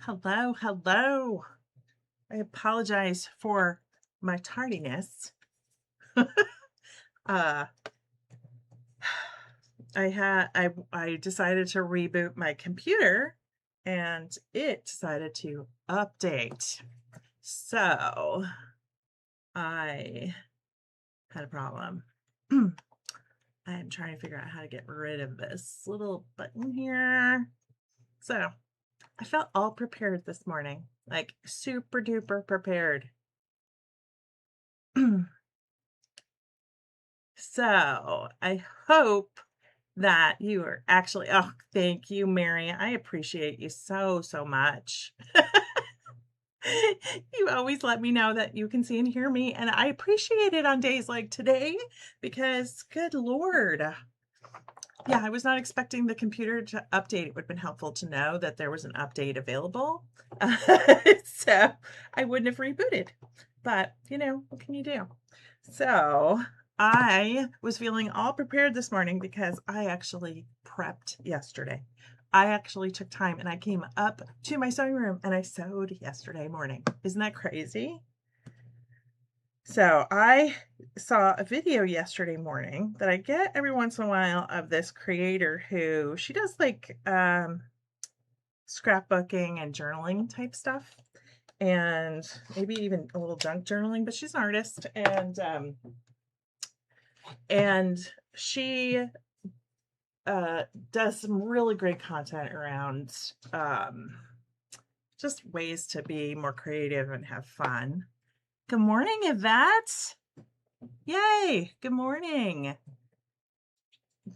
Hello, hello. I apologize for my tardiness. Uh, I decided to reboot my computer and it decided to update. So I had a problem. I'm trying to figure out how to get rid of this little button here. So I felt all prepared this morning, like super duper prepared. So I hope that you are actually, oh, thank you, Mary. I appreciate you so, so much. You always let me know that you can see and hear me, and I appreciate it on days like today because, good Lord. Yeah, I was not expecting the computer to update. It would have been helpful to know that there was an update available. So I wouldn't have rebooted. But, what can you do? So I was feeling all prepared this morning because I actually prepped yesterday. I actually took time and I came up to my sewing room and I sewed yesterday morning. Isn't that crazy? So I saw a video yesterday morning that I get every once in a while of this creator who she does like scrapbooking and journaling type stuff and maybe even a little junk journaling, but she's an artist and she does some really great content around just ways to be more creative and have fun. Good morning, Yvette. Yay, good morning.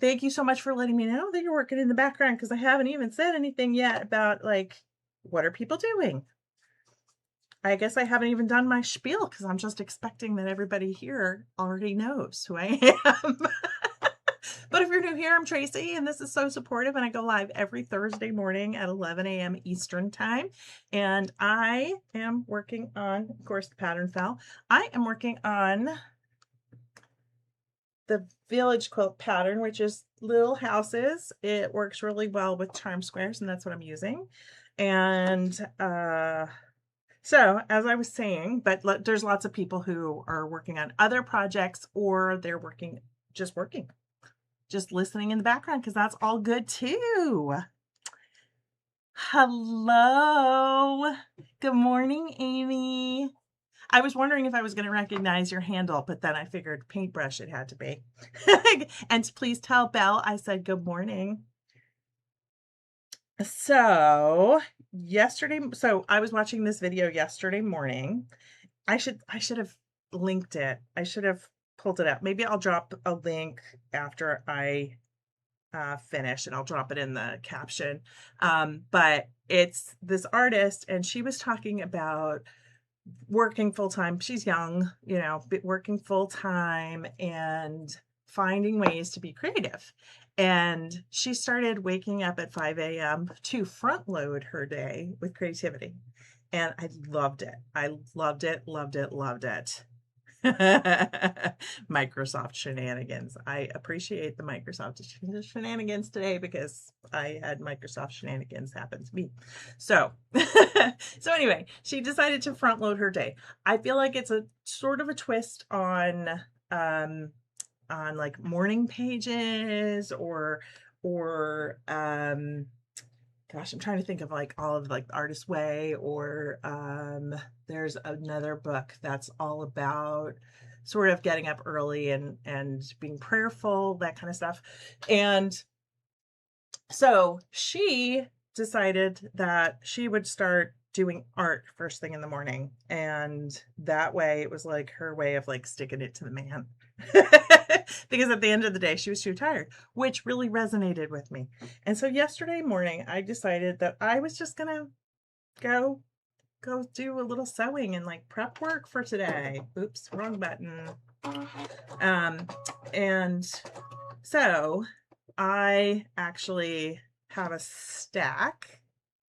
Thank you so much for letting me know that you're working in the background because I haven't even said anything yet about like, what are people doing? I guess I haven't even done my spiel because I'm just expecting that everybody here already knows who I am. But if you're new here, I'm Tracy, and this is So Supportive, and I go live every Thursday morning at 11 a.m. Eastern Time. And I am working on, of course, the pattern fell. I am working on the village quilt pattern, which is little houses. It works really well with charm squares, and that's what I'm using. And so, as I was saying, but there's lots of people who are working on other projects or they're just listening in the background because that's all good too. Hello. Good morning, Amy. I was wondering if I was going to recognize your handle, but then I figured paintbrush it had to be. And please tell Belle I said good morning. So I was watching this video yesterday morning. I should have linked it. I should have pulled it out. Maybe I'll drop a link after I finish and I'll drop it in the caption. But it's this artist and she was talking about working full-time. She's young, but working full-time and finding ways to be creative. And she started waking up at 5 a.m. to front load her day with creativity. And I loved it. I loved it, loved it, loved it. Microsoft shenanigans. I appreciate the Microsoft shenanigans today because I had Microsoft shenanigans happen to me. So, so anyway, she decided to front load her day. I feel like it's a sort of a twist on like morning pages or gosh, I'm trying to think of like all of like Artist Way or there's another book that's all about sort of getting up early and being prayerful, that kind of stuff. And so she decided that she would start doing art first thing in the morning. And that way it was like her way of like sticking it to the man. Because at the end of the day, she was too tired, which really resonated with me. And so yesterday morning, I decided that I was just gonna go do a little sewing and like prep work for today. Oops, wrong button. And so I actually have a stack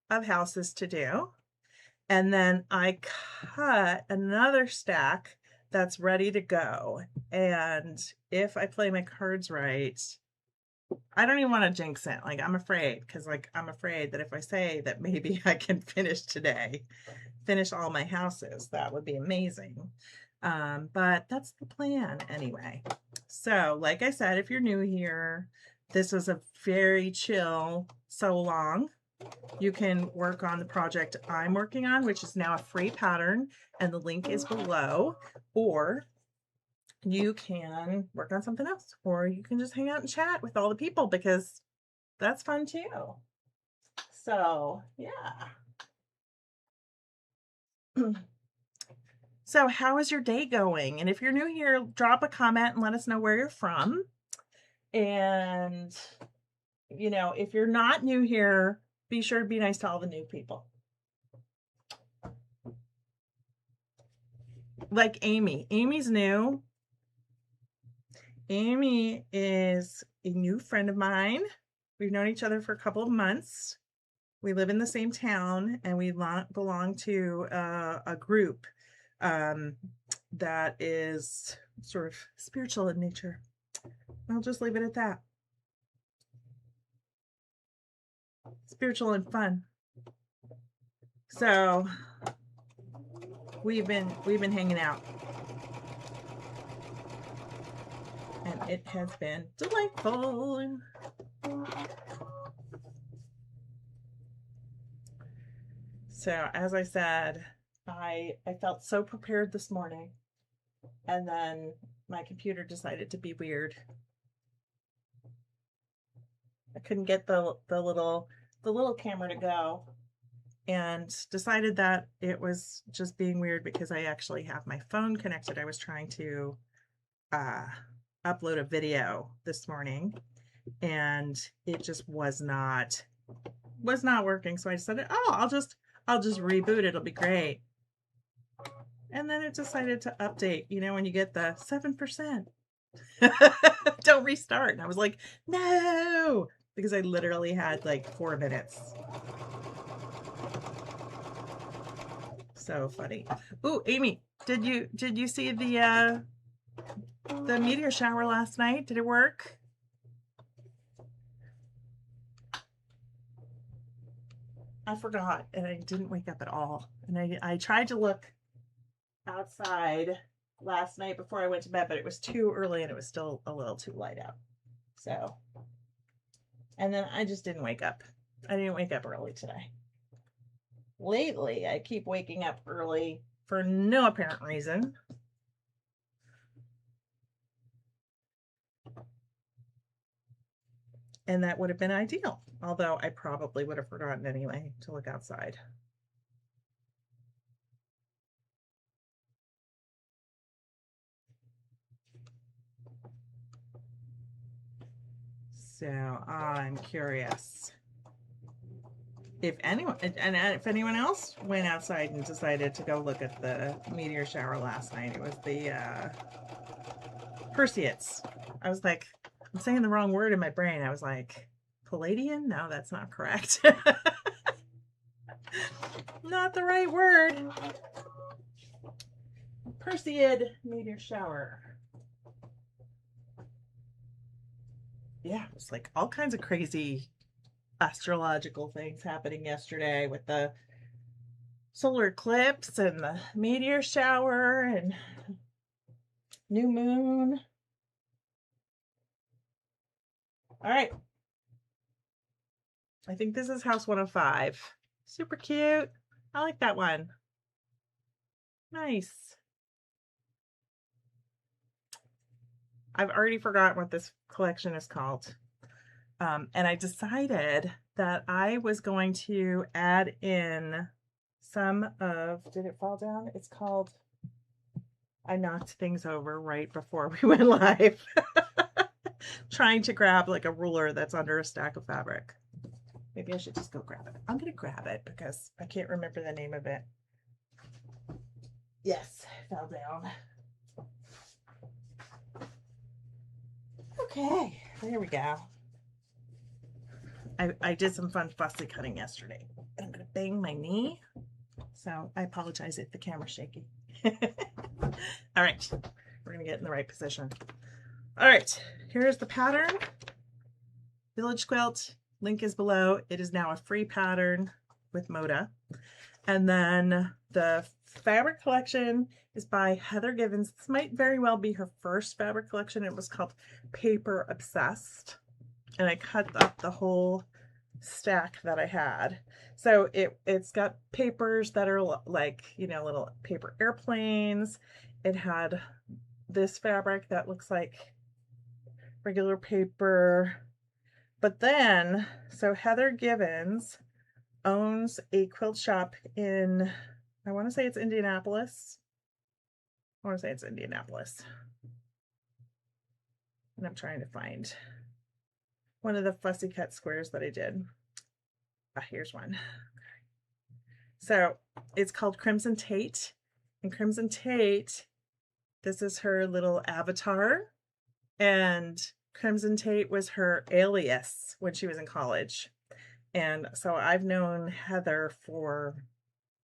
of houses to do. And then I cut another stack that's ready to go. And if I play my cards right, I don't even want to jinx it. Like, I'm afraid, because like I'm afraid that if I say that maybe I can finish today, finish all my houses, that would be amazing. But that's the plan anyway. So like I said, if you're new here, this was a very chill sew along. You can work on the project I'm working on, which is now a free pattern, and the link is below, or you can work on something else, or you can just hang out and chat with all the people, because that's fun too. So yeah. So how is your day going? And if you're new here, drop a comment and let us know where you're from. And, you know, if you're not new here, be sure to be nice to all the new people. Like Amy. Amy's new. Amy is a new friend of mine. We've known each other for a couple of months. We live in the same town, and we belong to a group that is sort of spiritual in nature. I'll just leave it at that. Spiritual and fun. So we've been hanging out, and it has been delightful. So as I said, I felt so prepared this morning, and then my computer decided to be weird. I couldn't get the little camera to go, and decided that it was just being weird because I actually have my phone connected. I was trying to upload a video this morning, and it just was not working. So I decided, oh, I'll just reboot. It'll be great. And then it decided to update, you know, when you get the 7%. Don't restart. And I was like, no, because I literally had like 4 minutes. So funny. Ooh, Amy, did you see the meteor shower last night? Did it work? I forgot, and I didn't wake up at all. And I tried to look outside last night before I went to bed, but it was too early and it was still a little too light out. So, and then I just didn't wake up. I didn't wake up early today. Lately, I keep waking up early for no apparent reason. And that would have been ideal, although I probably would have forgotten anyway to look outside. So I'm curious if anyone else went outside and decided to go look at the meteor shower last night. It was the Perseids. I was like, I'm saying the wrong word in my brain. I was like, Palladian? No, that's not correct. Not the right word. Perseid meteor shower. Yeah, it was like all kinds of crazy astrological things happening yesterday with the solar eclipse and the meteor shower and new moon. All right. I think this is house 105. Super cute. I like that one. Nice. I've already forgotten what this collection is called. And I decided that I was going to add in some of, did it fall down? It's called, I knocked things over right before we went live. Trying to grab like a ruler that's under a stack of fabric. Maybe I should just go grab it. I'm going to grab it because I can't remember the name of it. Yes, it fell down. Okay, there we go. I did some fun fussy cutting yesterday. I'm going to bang my knee. So I apologize if the camera's shaky. All right, we're going to get in the right position. All right, here's the pattern. Village Quilt. Link is below. It is now a free pattern with Moda. And then the fabric collection is by Heather Givens. This might very well be her first fabric collection. It was called Paper Obsessed. And I cut up the whole stack that I had. So it's got papers that are like, you know, little paper airplanes. It had this fabric that looks like regular paper. But then, so Heather Givens owns a quilt shop in, I want to say it's Indianapolis. I want to say it's Indianapolis. And I'm trying to find one of the fussy cut squares that I did. Here's one. So it's called Crimson Tate. And Crimson Tate, this is her little avatar. And Crimson Tate was her alias when she was in college. And so I've known Heather for,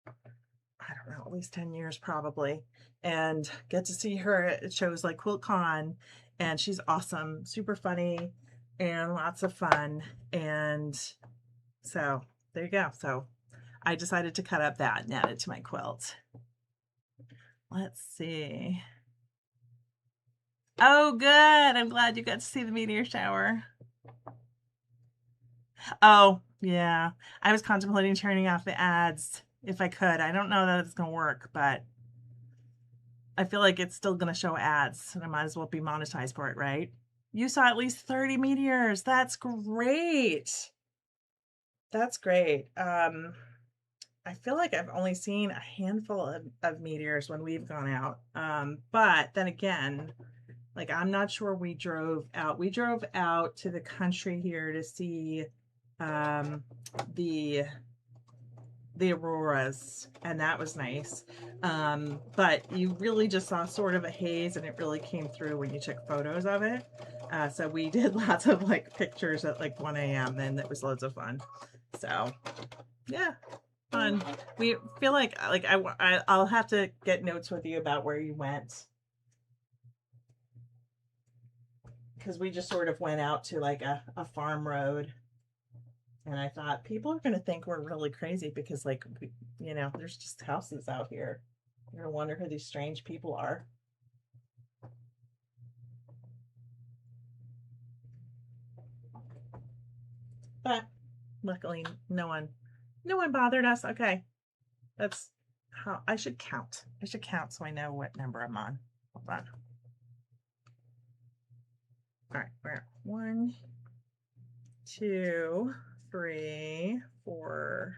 I don't know, at least 10 years probably. And get to see her at shows like QuiltCon. And she's awesome, super funny, and lots of fun. And so there you go. So I decided to cut up that and add it to my quilt. Let's see. Oh, good. I'm glad you got to see the meteor shower. Oh, yeah. I was contemplating turning off the ads if I could. I don't know that it's going to work, but I feel like it's still going to show ads, and I might as well be monetized for it, right? You saw at least 30 meteors. That's great. That's great. I feel like I've only seen a handful of meteors when we've gone out. But then again, like, I'm not sure we drove out. We drove out to the country here to see the auroras, and that was nice. But you really just saw sort of a haze, and it really came through when you took photos of it. So we did lots of like pictures at like 1 a.m. and it was loads of fun. So yeah, fun. We feel like I'll have to get notes with you about where you went, because we just sort of went out to like a farm road, and I thought people are going to think we're really crazy because, like, you know, there's just houses out here. You're going to wonder who these strange people are. But luckily no one bothered us. Okay. That's how I should count. I should count so I know what number I'm on. Hold on. All right, we're at 1, 2, 3, 4,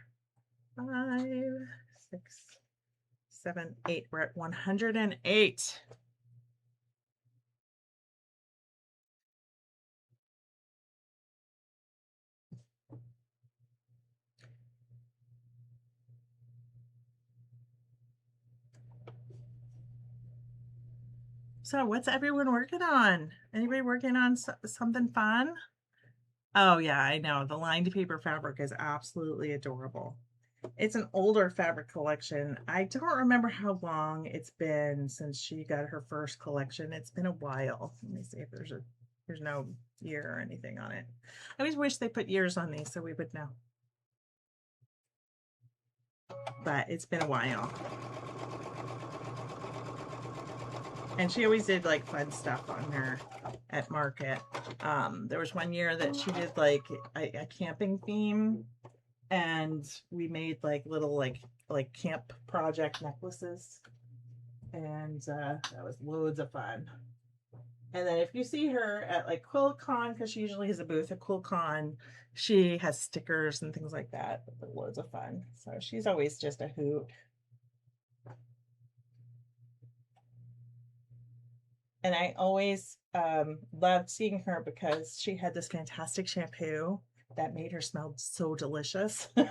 5, 6, 7, 8. We're at 108. So what's everyone working on? Anybody working on something fun? Oh yeah, I know. The lined paper fabric is absolutely adorable. It's an older fabric collection. I don't remember how long it's been since she got her first collection. It's been a while. Let me see if there's no year or anything on it. I always wish they put years on these so we would know. But it's been a while. And she always did like fun stuff on her at market. There was one year that she did like a camping theme, and we made like little like camp project necklaces, and that was loads of fun. And then if you see her at like QuiltCon, because she usually has a booth at QuiltCon, she has stickers and things like that. Loads of fun. So she's always just a hoot. And I always loved seeing her because she had this fantastic shampoo that made her smell so delicious. And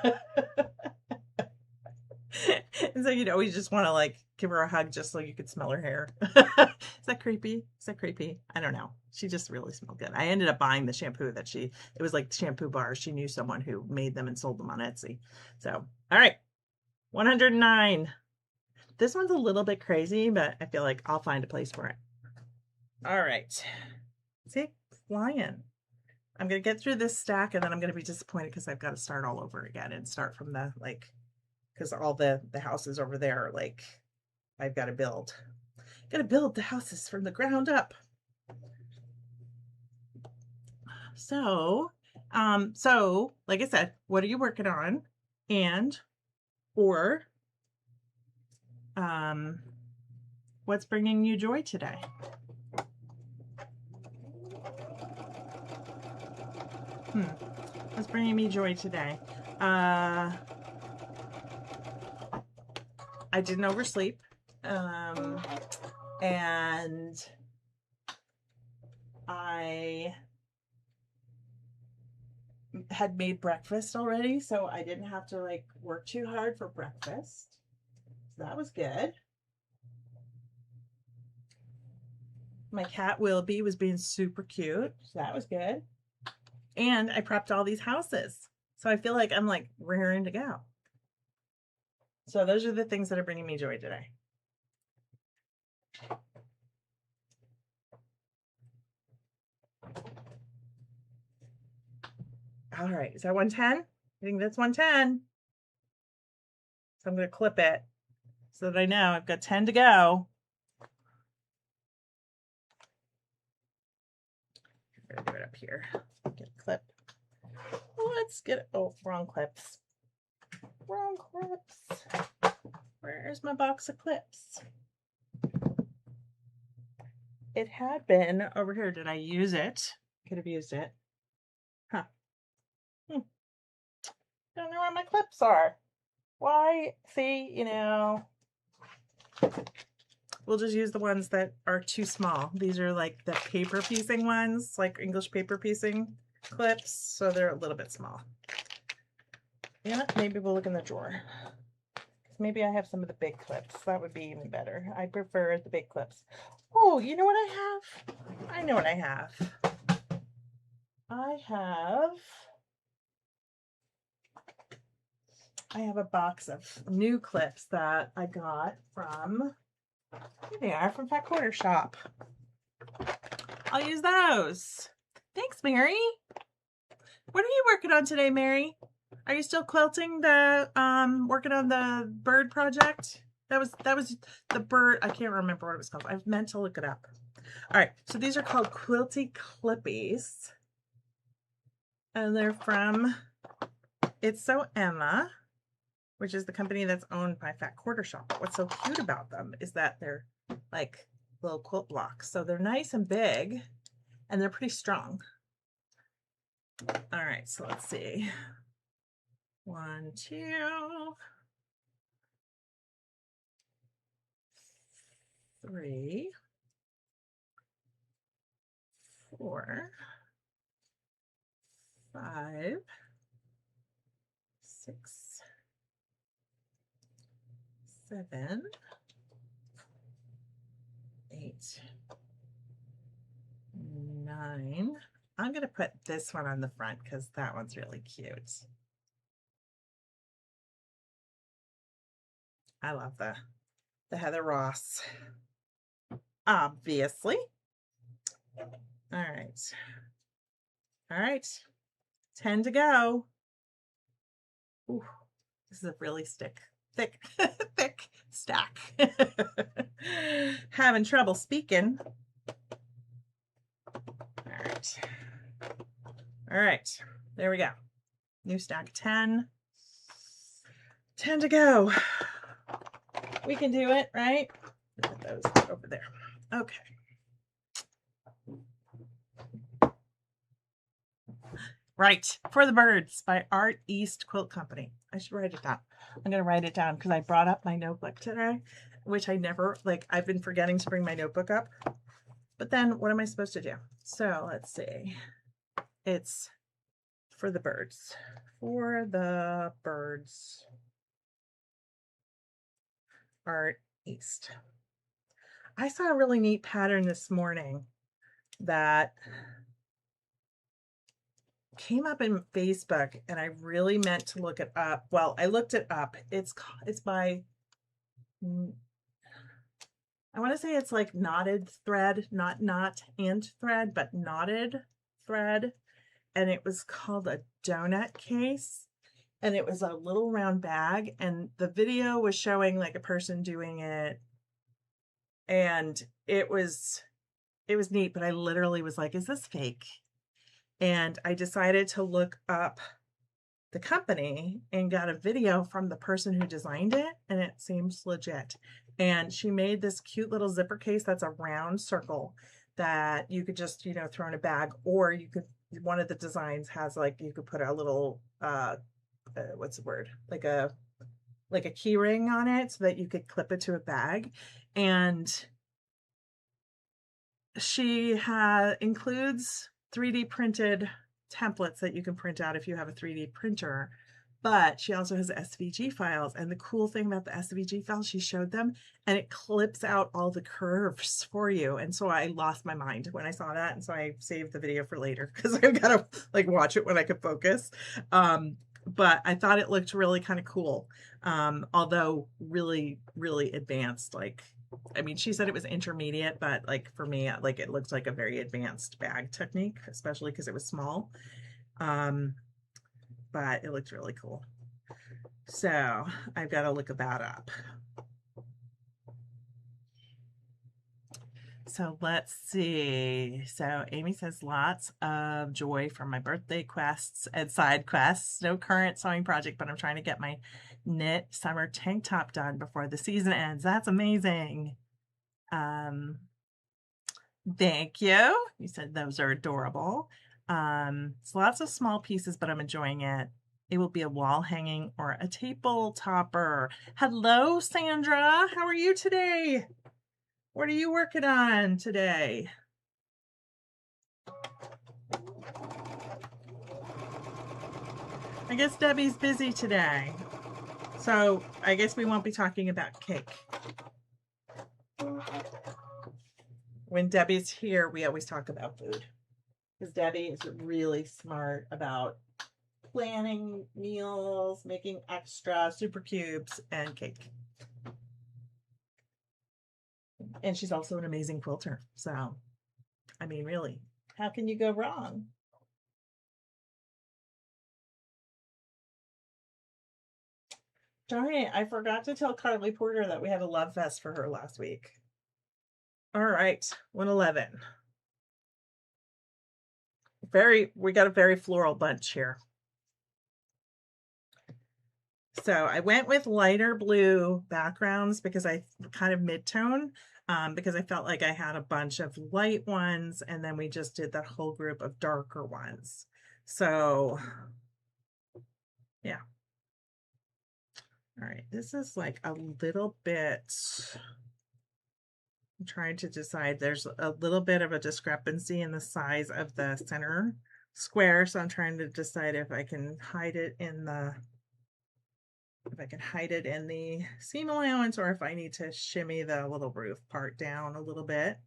so you'd always just want to like give her a hug just so you could smell her hair. Is that creepy? Is that creepy? I don't know. She just really smelled good. I ended up buying the shampoo that it was like shampoo bars. She knew someone who made them and sold them on Etsy. So, all right, 109. This one's a little bit crazy, but I feel like I'll find a place for it. All right. See, flying. I'm going to get through this stack, and then I'm going to be disappointed because I've got to start all over again and start from the, like, because all the houses over there are like, I've got to build. Got to build the houses from the ground up. So, like I said, what are you working on? And, or, what's bringing you joy today? What's bringing me joy today? I didn't oversleep. And I had made breakfast already, so I didn't have to like work too hard for breakfast. So that was good. My cat Wilby was being super cute, so that was good. And I prepped all these houses, so I feel like I'm like raring to go. So those are the things that are bringing me joy today. All right, is that 110? I think that's 110. So I'm going to clip it so that I know I've got 10 to go. I'm going to do it up here. Get a clip. Let's get it. Oh, wrong clips. Wrong clips. Where's my box of clips? It had been over here. Did I use it? Could have used it. Huh. Don't know where my clips are. Why? See, you know, we'll just use the ones that are too small. These are like the paper piecing ones, like English paper piecing clips. So they're a little bit small. Yeah, maybe we'll look in the drawer. Maybe I have some of the big clips. That would be even better. I prefer the big clips. Oh, you know what I have? I know what I have. I have a box of new clips that I got from, here they are, from Fat Quarter Shop. I'll use those. Thanks, Mary. What are you working on today, Mary? Are you still quilting the, working on the bird project? That was the bird. I can't remember what it was called. I've meant to look it up. All right. So these are called Quilty Clippies. And they're from It's So Emma, which is the company that's owned by Fat Quarter Shop. But what's so cute about them is that they're like little quilt blocks. So they're nice and big and they're pretty strong. All right. So let's see. 1, 2, 3, 4, 5, 6, 7, 8, 9. I'm going to put this one on the front because that one's really cute. I love the Heather Ross, obviously. All right. All right. 10 to go. Ooh, this is a really thick thick stack. Having trouble speaking. All right. There we go. New stack 10. 10 to go. We can do it, right? Put those over there. Okay. Right. For the Birds by Art East Quilt Company. I should write it down. I'm going to write it down because I brought up my notebook today, which I never, like, I've been forgetting to bring my notebook up. But then what am I supposed to do? So let's see. It's For the Birds. For the Birds. Art East. I saw a really neat pattern this morning that came up in Facebook and I really meant to look it up. Well, I looked it up. It's by, I want to say it's like knotted thread, not knot and thread, but knotted thread. and it was called a donut case, and it was a little round bag, and the video was showing like a person doing it, and it was neat, but I literally was like, is this fake? And I decided to look up the company and got a video from the person who designed it, and it seems legit. And she made this cute little zipper case that's a round circle that you could just, you know, throw in a bag, or you could, one of the designs has like, you could put a little what's the word, like a key ring on it so that you could clip it to a bag. And she includes 3D printed templates that you can print out if you have a 3D printer, but she also has SVG files. And the cool thing about the SVG files, she showed them, and it clips out all the curves for you. And so I lost my mind when I saw that, and so I saved the video for later because I've got to like watch it when I could focus. But I thought it looked really kind of cool, although really, really advanced. Like, I mean, she said it was intermediate, but like for me, like it looked like a very advanced bag technique, especially because it was small. But it looked really cool. So I've got to look that up. So let's see. So Amy says lots of joy from my birthday quests and side quests. No current sewing project, but I'm trying to get my knit summer tank top done before the season ends. That's amazing. Thank you. You said those are adorable. It's lots of small pieces, but I'm enjoying it. It will be a wall hanging or a table topper. Hello, Sandra. How are you today? What are you working on today? I guess Debbie's busy today, so I guess we won't be talking about cake. When Debbie's here, we always talk about food, because Debbie is really smart about planning meals, making extra super cubes, and cake. And she's also an amazing quilter. So, I mean, really, how can you go wrong? Darn it, I forgot to tell Carly Porter that we had a love fest for her last week. All right, 111. We got a very floral bunch here. So I went with lighter blue backgrounds because I kind of mid-tone, because I felt like I had a bunch of light ones, and then we just did that whole group of darker ones. So yeah. All right, this is like a little bit, I'm trying to decide, there's a little bit of a discrepancy in the size of the center square, so I'm trying to decide if I can hide it in the seam allowance, or if I need to shimmy the little roof part down a little bit.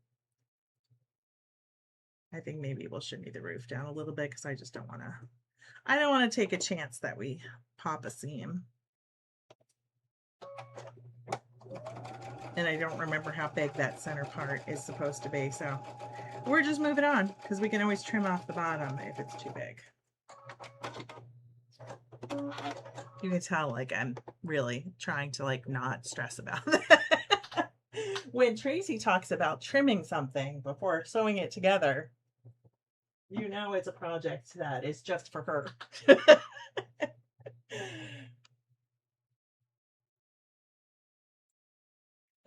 I think maybe we'll shimmy the roof down a little bit because I just don't want to take a chance that we pop a seam. And I don't remember how big that center part is supposed to be, so we're just moving on because we can always trim off the bottom if it's too big. You can tell like I'm really trying to like not stress about that. When Tracy talks about trimming something before sewing it together, you know it's a project that is just for her.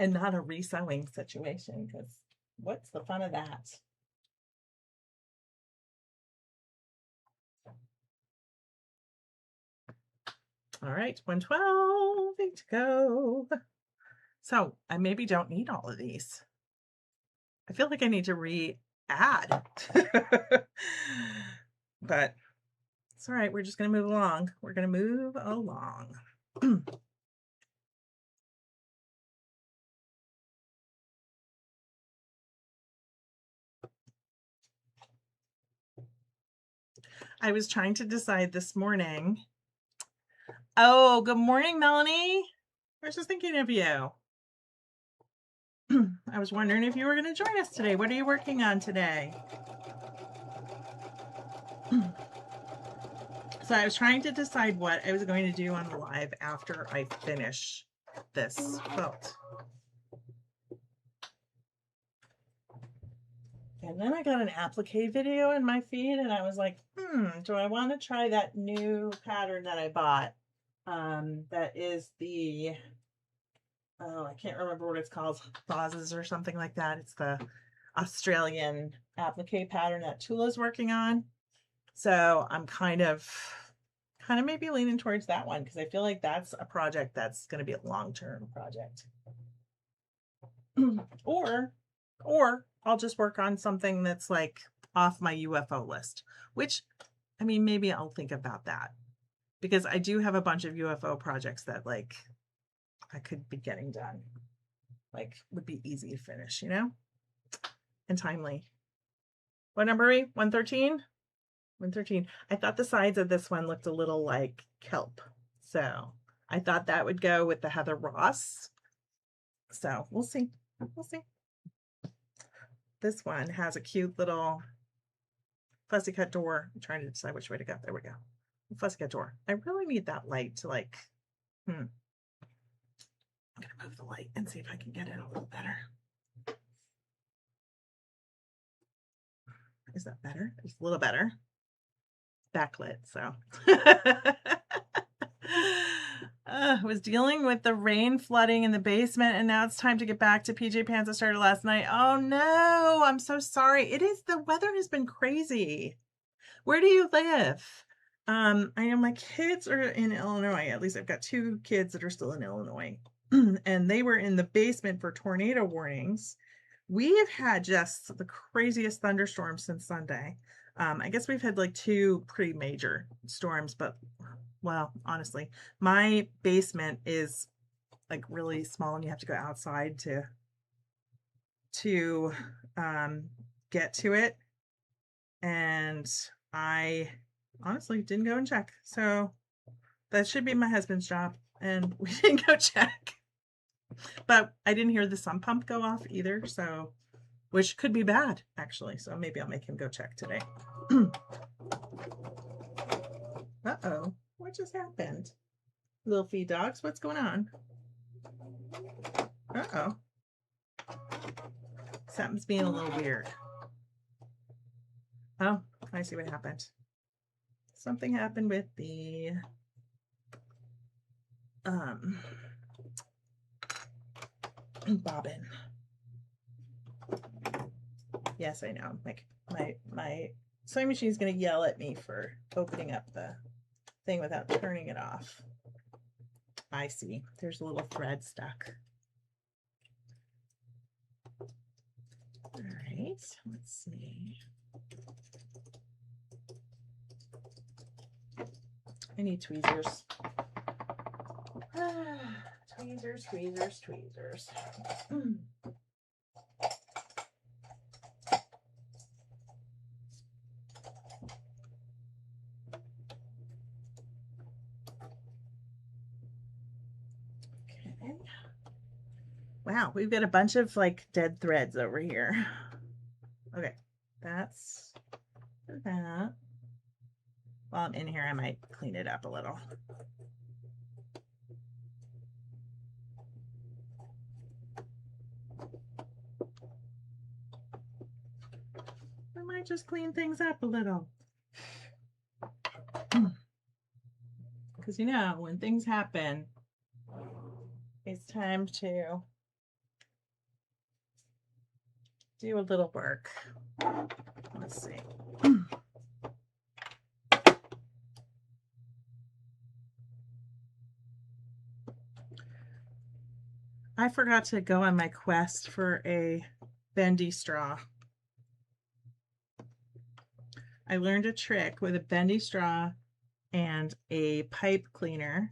And not a resewing situation, because what's the fun of that? All right, 112, need to go. So I maybe don't need all of these. I feel like I need to re-add. But it's all right, we're just gonna move along. We're gonna move along. I was trying to decide this morning. Oh, good morning, Melanie. I was just thinking of you. I was wondering if you were going to join us today. What are you working on today? So I was trying to decide what I was going to do on the live after I finish this quilt. And then I got an applique video in my feed and I was like, do I want to try that new pattern that I bought? That is the, oh, I can't remember what it's called, vases or something like that. It's the Australian applique pattern that Tula's working on. So I'm kind of maybe leaning towards that one because I feel like that's a project that's going to be a long-term project. or I'll just work on something that's like off my UFO list, which, I mean, maybe I'll think about that because I do have a bunch of UFO projects that like I could be getting done, like would be easy to finish, you know, and timely. What number are we? 113? 113. I thought the sides of this one looked a little like kelp. So I thought that would go with the Heather Ross. So we'll see. We'll see. This one has a cute little fussy cut door. I'm trying to decide which way to go. There we go. Fussy cut door. I really need that light to like, I'm going to move the light and see if I can get it a little better. Is that better? It's a little better. Backlit, so. Was dealing with the rain flooding in the basement and now it's time to get back to PJ Pants that started last night. Oh no, I'm so sorry. The weather has been crazy. Where do you live? I know my kids are in Illinois. At least I've got 2 kids that are still in Illinois. And they were in the basement for tornado warnings. We have had just the craziest thunderstorms since Sunday. I guess we've had like 2 pretty major storms, but well, honestly, my basement is like really small and you have to go outside to get to it. And I honestly didn't go and check. So that should be my husband's job. And we didn't go check. But I didn't hear the sump pump go off either. So, which could be bad actually. So maybe I'll make him go check today. Uh-oh. What just happened? Little feed dogs, what's going on? Uh-oh. Something's being a little weird. Oh, I see what happened. Something happened with the bobbin. Yes, I know. Like my sewing machine is going to yell at me for opening up the thing without turning it off. I see. There's a little thread stuck. All right, let's see. I need tweezers. Tweezers, tweezers, tweezers. Wow, we've got a bunch of like dead threads over here. Okay, that's that. While I'm in here, I might clean it up a little. I might just clean things up a little. Because you know, when things happen, it's time to do a little work. Let's see. I forgot to go on my quest for a bendy straw. I learned a trick with a bendy straw and a pipe cleaner,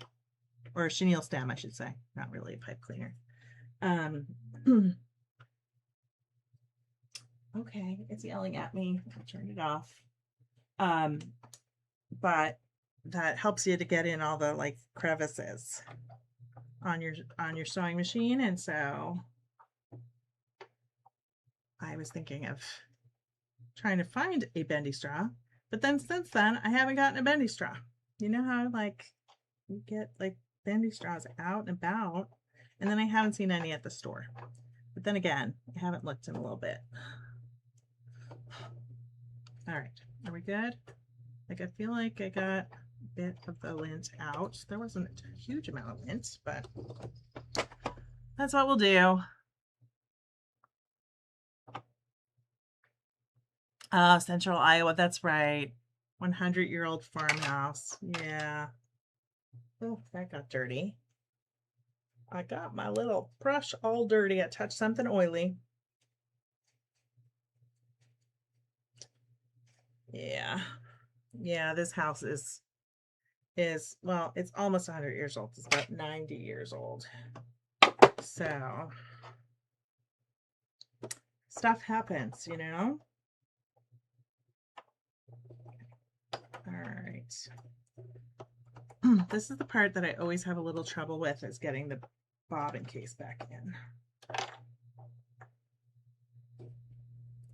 or a chenille stem, I should say. Not really a pipe cleaner. Okay, it's yelling at me. I'll turn it off. But that helps you to get in all the like crevices on your sewing machine, and so I was thinking of trying to find a bendy straw, but then since then I haven't gotten a bendy straw. You know how like you get like bendy straws out and about, and then I haven't seen any at the store. But then again, I haven't looked in a little bit. All right, are we good? Like I feel like I got a bit of the lint out. There wasn't a huge amount of lint, but that's what we'll do. Central Iowa, that's right. 100-year-old farmhouse. Yeah. Oh, that got dirty. I got my little brush all dirty. I touched something oily. Yeah. Yeah, this house is well, it's almost 100 years old. It's about 90 years old. So stuff happens, you know? All right. This is the part that I always have a little trouble with, is getting the bobbin case back in.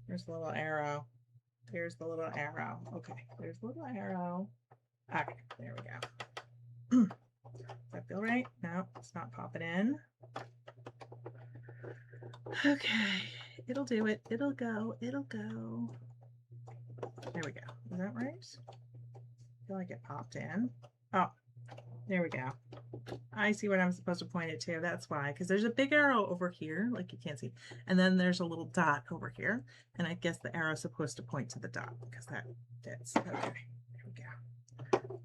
There's the little arrow. There's the little arrow. Okay, there's the little arrow. Okay, there we go. Does that feel right? No, it's not popping in. Okay, it'll do it. It'll go. It'll go. There we go. Is that right? I feel like it popped in. Oh, there we go. I see what I'm supposed to point it to. That's why, because there's a big arrow over here, like you can't see, and then there's a little dot over here, and I guess the arrow is supposed to point to the dot because that fits. Okay, there we go.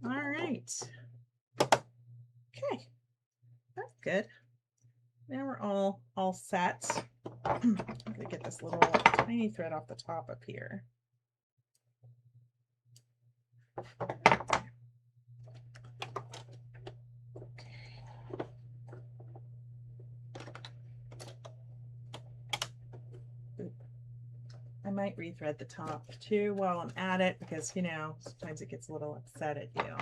All right. Okay, that's good. Now we're all set. I'm gonna get this little tiny thread off the top up here. I might rethread the top too while I'm at it, because you know sometimes it gets a little upset at you.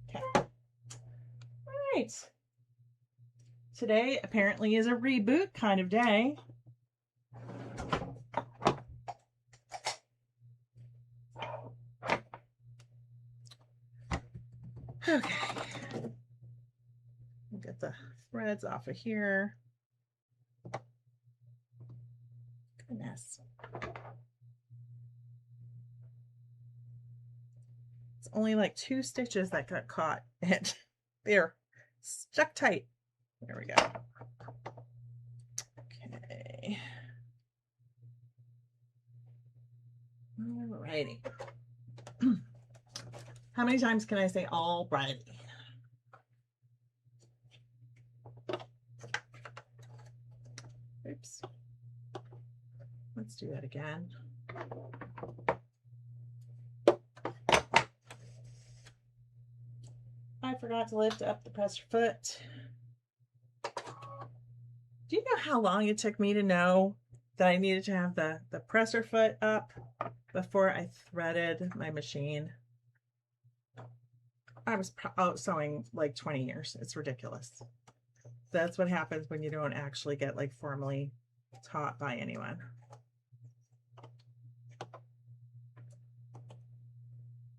Okay. All right. Today apparently is a reboot kind of day. Okay. We'll get the threads off of here. Goodness. It's only like 2 stitches that got caught, and they're stuck tight. There we go. Okay. Alrighty. How many times can I say alrighty? Oops. Let's do that again. I forgot to lift up the presser foot. Do you know how long it took me to know that I needed to have the presser foot up before I threaded my machine? I was sewing like 20 years. It's ridiculous. That's what happens when you don't actually get like formally taught by anyone.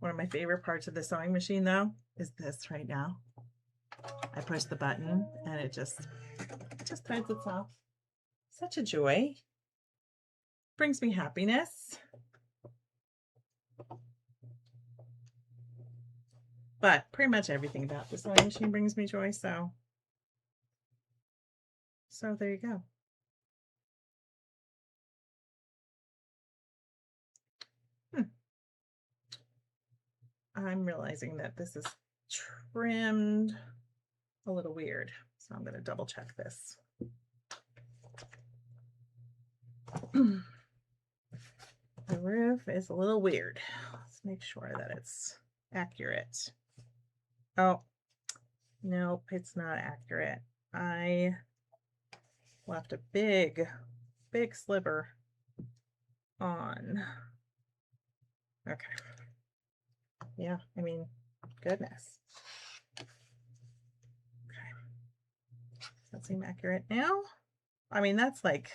One of my favorite parts of the sewing machine though is this right now. I push the button and it just threads itself. Such a joy. Brings me happiness. But pretty much everything about the sewing machine brings me joy, so there you go. I'm realizing that this is trimmed a little weird, so I'm going to double check this. The roof is a little weird. Let's make sure that it's accurate. Oh, nope, it's not accurate. I left a big sliver on. Okay. Yeah, I mean, goodness. Okay. Does that seem accurate now? I mean, that's like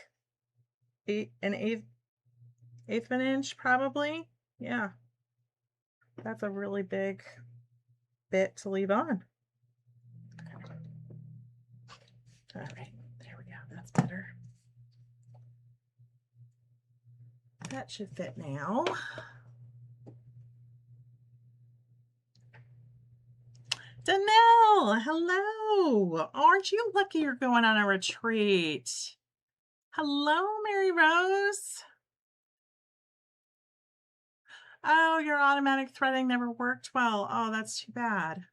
an eighth 1/8 of an inch, probably. Yeah. That's a really big bit to leave on. All right, there we go. That's better. That should fit now. Danelle, hello. Aren't you lucky you're going on a retreat? Hello, Mary Rose. Oh, your automatic threading never worked well. Oh, that's too bad.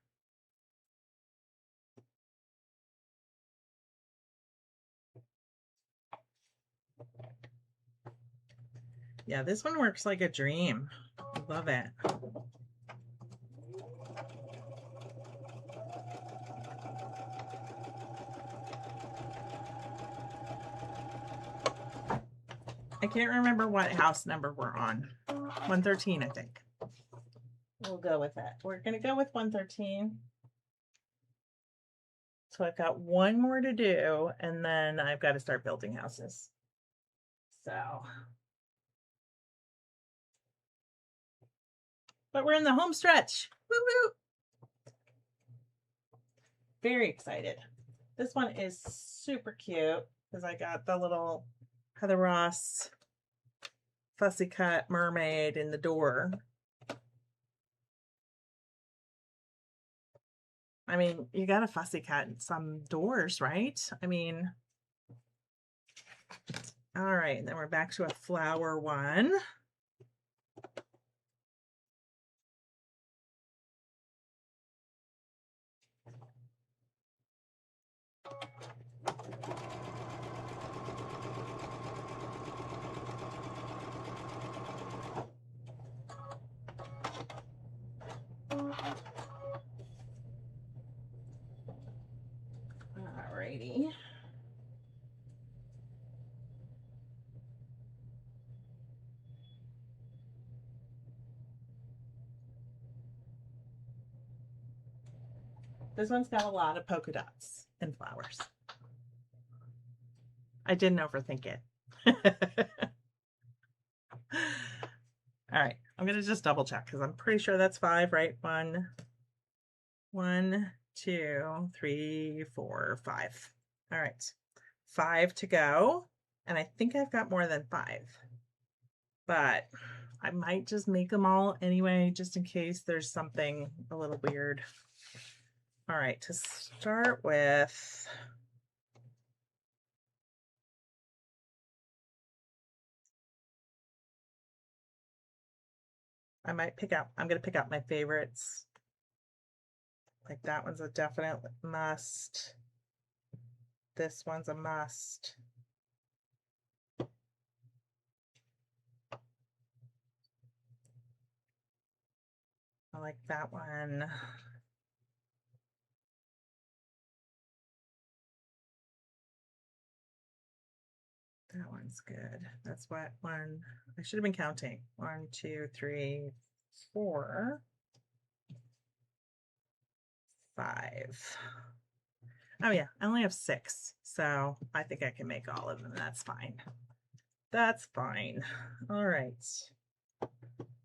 Yeah, this one works like a dream. I love it. I can't remember what house number we're on. 113, I think. We'll go with that. We're going to go with 113. So I've got one more to do, and then I've got to start building houses. So, but we're in the home stretch. Woo woo! Very excited. This one is super cute because I got the little Heather Ross fussy cut mermaid in the door. I mean, you got a fussy cut in some doors, right? I mean, all right, and then we're back to a flower one. Alrighty. This one's got a lot of polka dots and flowers. I didn't overthink it. All right, I'm gonna just double check because I'm pretty sure that's 5, right? 1, 2, 3, 4, 5. All right, 5 to go, and I think I've got more than 5, but I might just make them all anyway, just in case there's something a little weird. All right, to start with, I'm going to pick out my favorites. Like that one's a definite must. This one's a must. I like that one. That one's good. That's what one, I should have been counting. 1, 2, 3, 4, 5. Oh yeah, I only have 6, so I think I can make all of them. That's fine. That's fine. All right.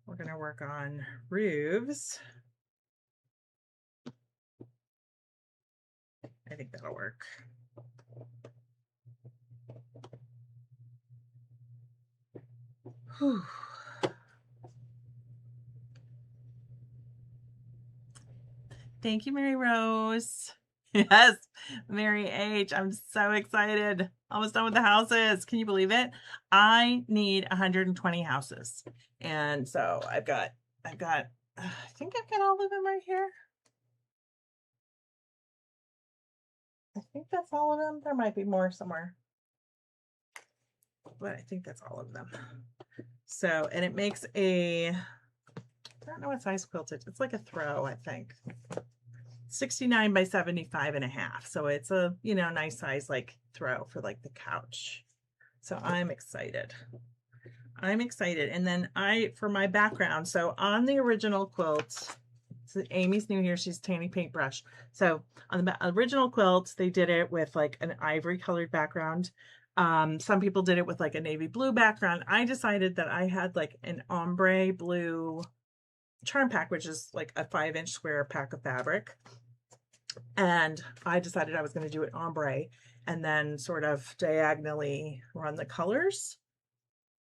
We're gonna work on roofs. I think that'll work. Whew. Thank you, Mary Rose. Yes, Mary H. I'm so excited. Almost done with the houses. Can you believe it? I need 120 houses. And so I think I've got all of them right here. I think that's all of them. There might be more somewhere, but I think that's all of them. So, and it makes a, I don't know what size quilt it is. It's like a throw, I think. 69 by 75.5. So it's a, you know, nice size like throw for like the couch. So I'm excited. I'm excited. And then for my background, so on the original quilt, so Amy's new here, she's tanning paintbrush. So on the original quilt, they did it with like an ivory colored background. Some people did it with like a navy blue background. I decided that I had like an ombre blue charm pack, which is like a 5-inch square pack of fabric. And I decided I was going to do it ombre and then sort of diagonally run the colors.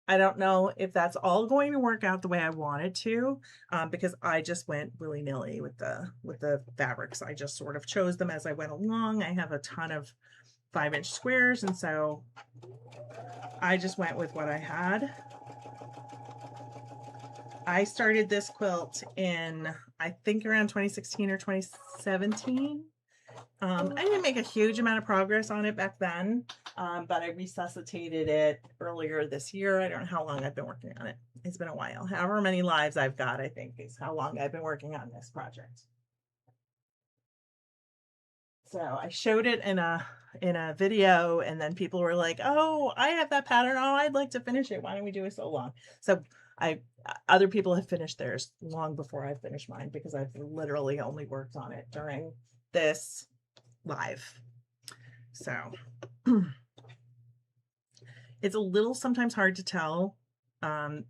I don't know if that's all going to work out the way I wanted to, because I just went willy-nilly with the fabrics. I just sort of chose them as I went along. I have a ton of 5-inch squares, and so I just went with what I had. I started this quilt in, I think, around 2016 or 2017. I didn't make a huge amount of progress on it back then, but I resuscitated it earlier this year. I don't know how long I've been working on it. It's been a while. However many lives I've got, I think, is how long I've been working on this project. So I showed it in a video, and then people were like, "Oh, I have that pattern. Oh, I'd like to finish it. Why don't we do it so long?" So other people have finished theirs long before I finished mine, because I've literally only worked on it during this live. So it's a little sometimes hard to tell.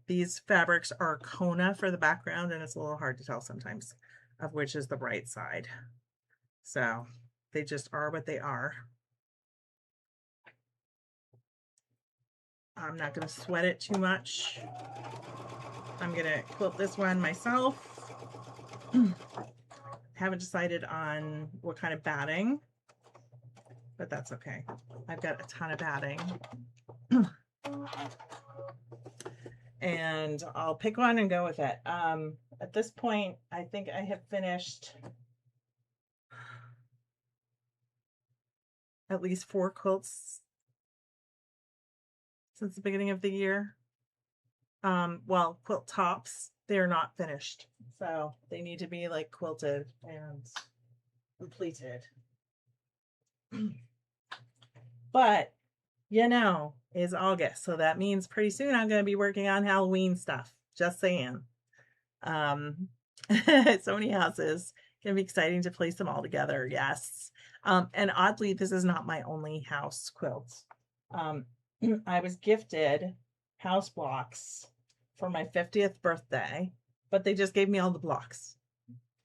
These fabrics are Kona for the background, and it's a little hard to tell sometimes of which is the right side. So they just are what they are. I'm not going to sweat it too much. I'm going to quilt this one myself. Haven't decided on what kind of batting, but that's okay. I've got a ton of batting. And I'll pick one and go with it. At this point, I think I have finished at least 4 quilts since the beginning of the year. Well, quilt tops, they're not finished, so they need to be like quilted and completed. But you know, it's August, so that means pretty soon I'm going to be working on Halloween stuff. Just saying. So many houses. Gonna be exciting to place them all together. Yes. And oddly, this is not my only house quilt. I was gifted house blocks for my 50th birthday, but they just gave me all the blocks.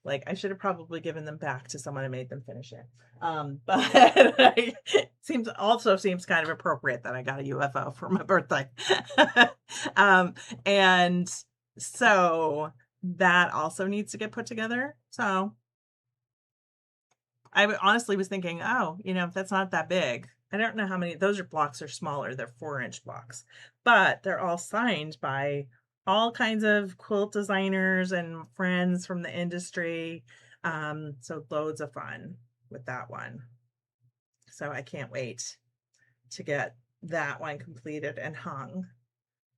Like, I should have probably given them back to someone who made them finish it. But it seems kind of appropriate that I got a UFO for my birthday. And so that also needs to get put together. So I honestly was thinking, oh, that's not that big. I don't know how many, those blocks are smaller. They're 4-inch blocks, but they're all signed by all kinds of quilt designers and friends from the industry. So loads of fun with that one. So I can't wait to get that one completed and hung.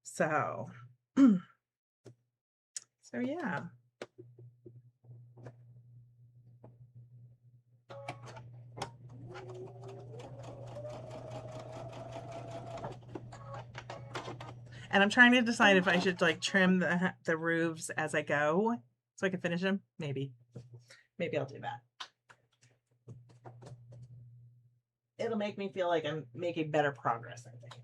So, yeah. And I'm trying to decide if I should like trim the roofs as I go so I can finish them. Maybe I'll do that. It'll make me feel like I'm making better progress, I think.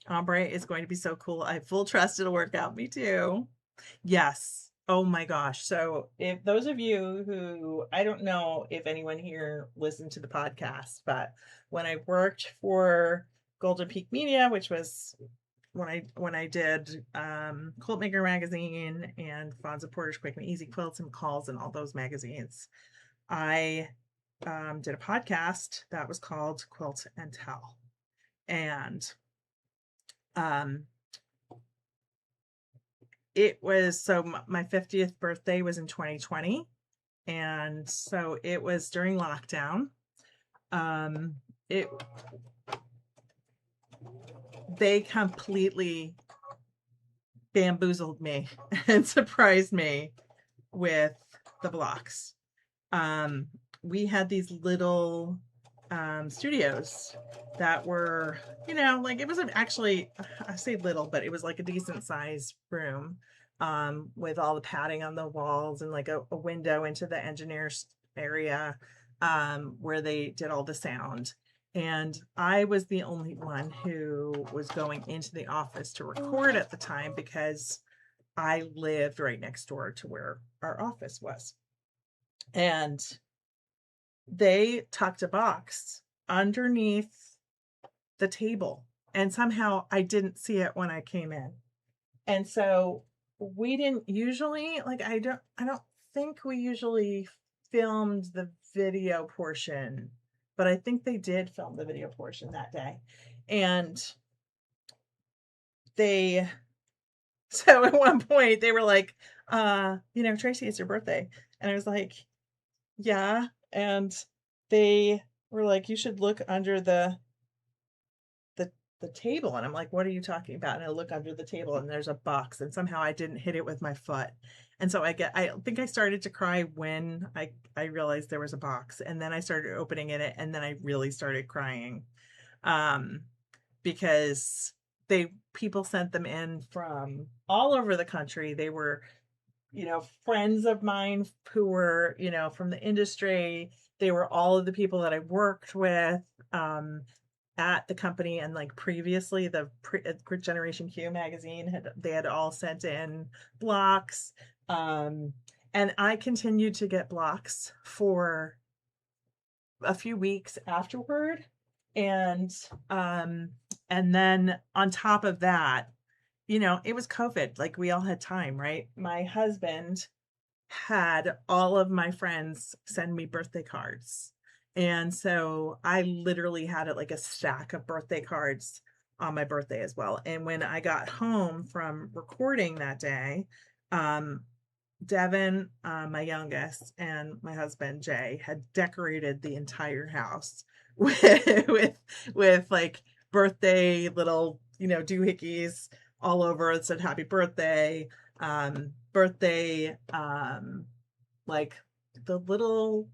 Ombre is going to be so cool. I have full trust it'll work out. Me too. Yes. Oh my gosh. So if those of you who, I don't know if anyone here listened to the podcast, but when I worked for Golden Peak Media, which was when I did Quilt Maker magazine and Fonza Porter's Quick and Easy Quilts and Calls and all those magazines, I did a podcast that was called Quilt and Tell. And it was, so my 50th birthday was in 2020, and so it was during lockdown. They completely bamboozled me and surprised me with the blocks. We had these little studios that were, like, it wasn't actually, I say little, but it was like a decent sized room with all the padding on the walls and like a window into the engineer's area, where they did all the sound. And I was the only one who was going into the office to record at the time because I lived right next door to where our office was. And they tucked a box underneath the table, and somehow I didn't see it when I came in. And so we didn't usually, like, I don't think we usually filmed the video portion, but I think they did film the video portion that day. And so at one point they were like, Tracy, it's your birthday. And I was like, yeah. And they were like, you should look under the table. And I'm like, what are you talking about? And I look under the table and there's a box, and somehow I didn't hit it with my foot. And so I think I started to cry when I realized there was a box, and then I started opening it, and then I really started crying. Because people sent them in from all over the country. They were, friends of mine who were, from the industry. They were all of the people that I worked with, at the company, and like previously the Generation Q magazine they had all sent in blocks, and I continued to get blocks for a few weeks afterward. And then on top of that, it was COVID, like we all had time, right? My husband had all of my friends send me birthday cards. And so I literally had it like a stack of birthday cards on my birthday as well. And when I got home from recording that day, Devin, my youngest, and my husband Jay had decorated the entire house with like birthday little, doohickeys all over. It said happy birthday, like the little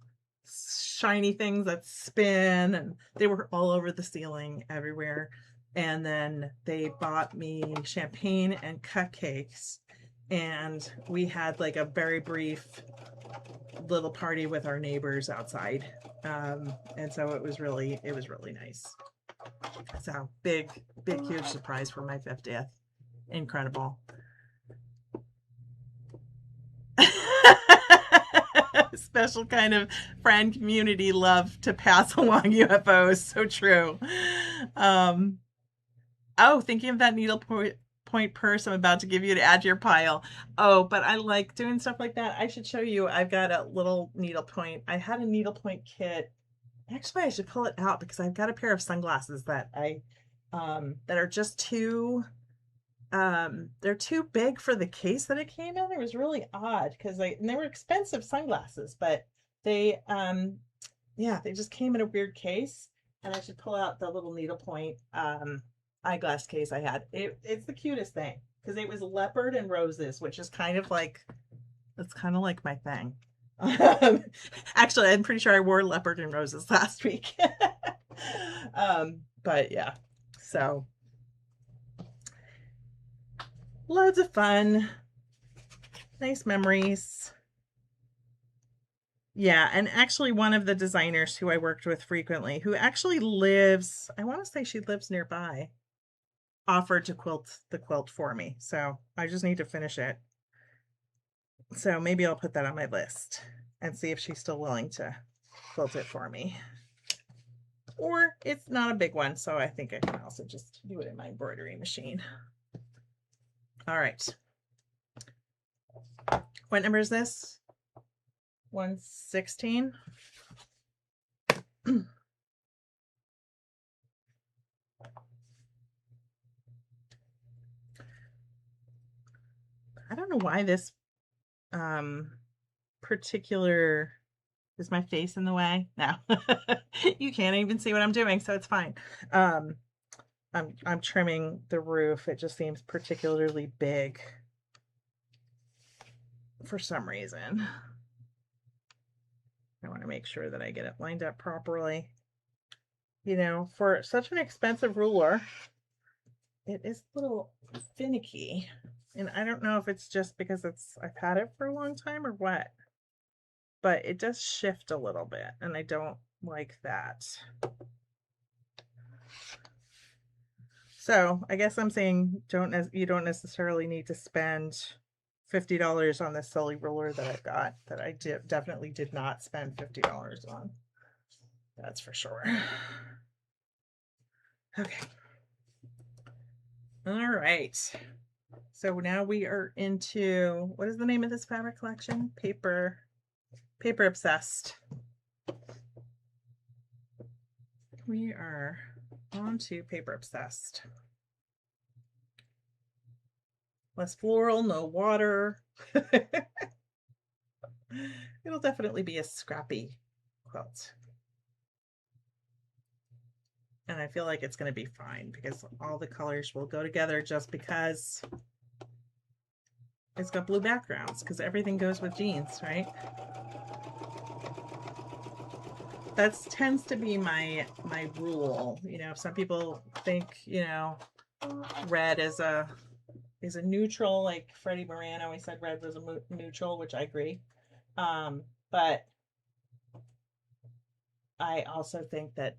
shiny things that spin, and they were all over the ceiling everywhere. And then they bought me champagne and cupcakes, and we had like a very brief little party with our neighbors outside. And so it was really nice. So big huge surprise for my 50th. Incredible. Special kind of friend community love to pass along UFOs. So true. Thinking of that needlepoint purse I'm about to give you to add to your pile. Oh, but I like doing stuff like that. I should show you. I've got a little needlepoint. I had a needlepoint kit. Actually, I should pull it out because I've got a pair of sunglasses that that are just too they're too big for the case that it came in. It was really odd because they were expensive sunglasses, but they they just came in a weird case. And I should pull out the little needlepoint eyeglass case I had. It's the cutest thing because it was leopard and roses, which is kind of like my thing. Actually, I'm pretty sure I wore leopard and roses last week. But yeah, so loads of fun, nice memories. Yeah, and actually one of the designers who I worked with frequently, who actually lives, I want to say she lives nearby, offered to quilt the quilt for me. So I just need to finish it. So maybe I'll put that on my list and see if she's still willing to quilt it for me. Or it's not a big one, so I think I can also just do it in my embroidery machine. All right. What number is this? 116. I don't know why this particular, is my face in the way? No. You can't even see what I'm doing, so it's fine. I'm trimming the roof. It just seems particularly big for some reason. I want to make sure that I get it lined up properly. For such an expensive ruler, it is a little finicky. And I don't know if it's just because I've had it for a long time or what, but it does shift a little bit and I don't like that. So I guess I'm saying you don't necessarily need to spend $50 on this silly ruler that I've got, that I definitely did not spend $50 on. That's for sure. Okay. All right. So now we are into, what is the name of this fabric collection? Paper Obsessed. We are on to Paper Obsessed. Less floral, no water. It'll definitely be a scrappy quilt. And I feel like it's going to be fine because all the colors will go together just because it's got blue backgrounds, because everything goes with jeans, right? That tends to be my rule. You know, some people think, you know, red is a neutral, like Freddie Moran always said red was a neutral, which I agree. But I also think that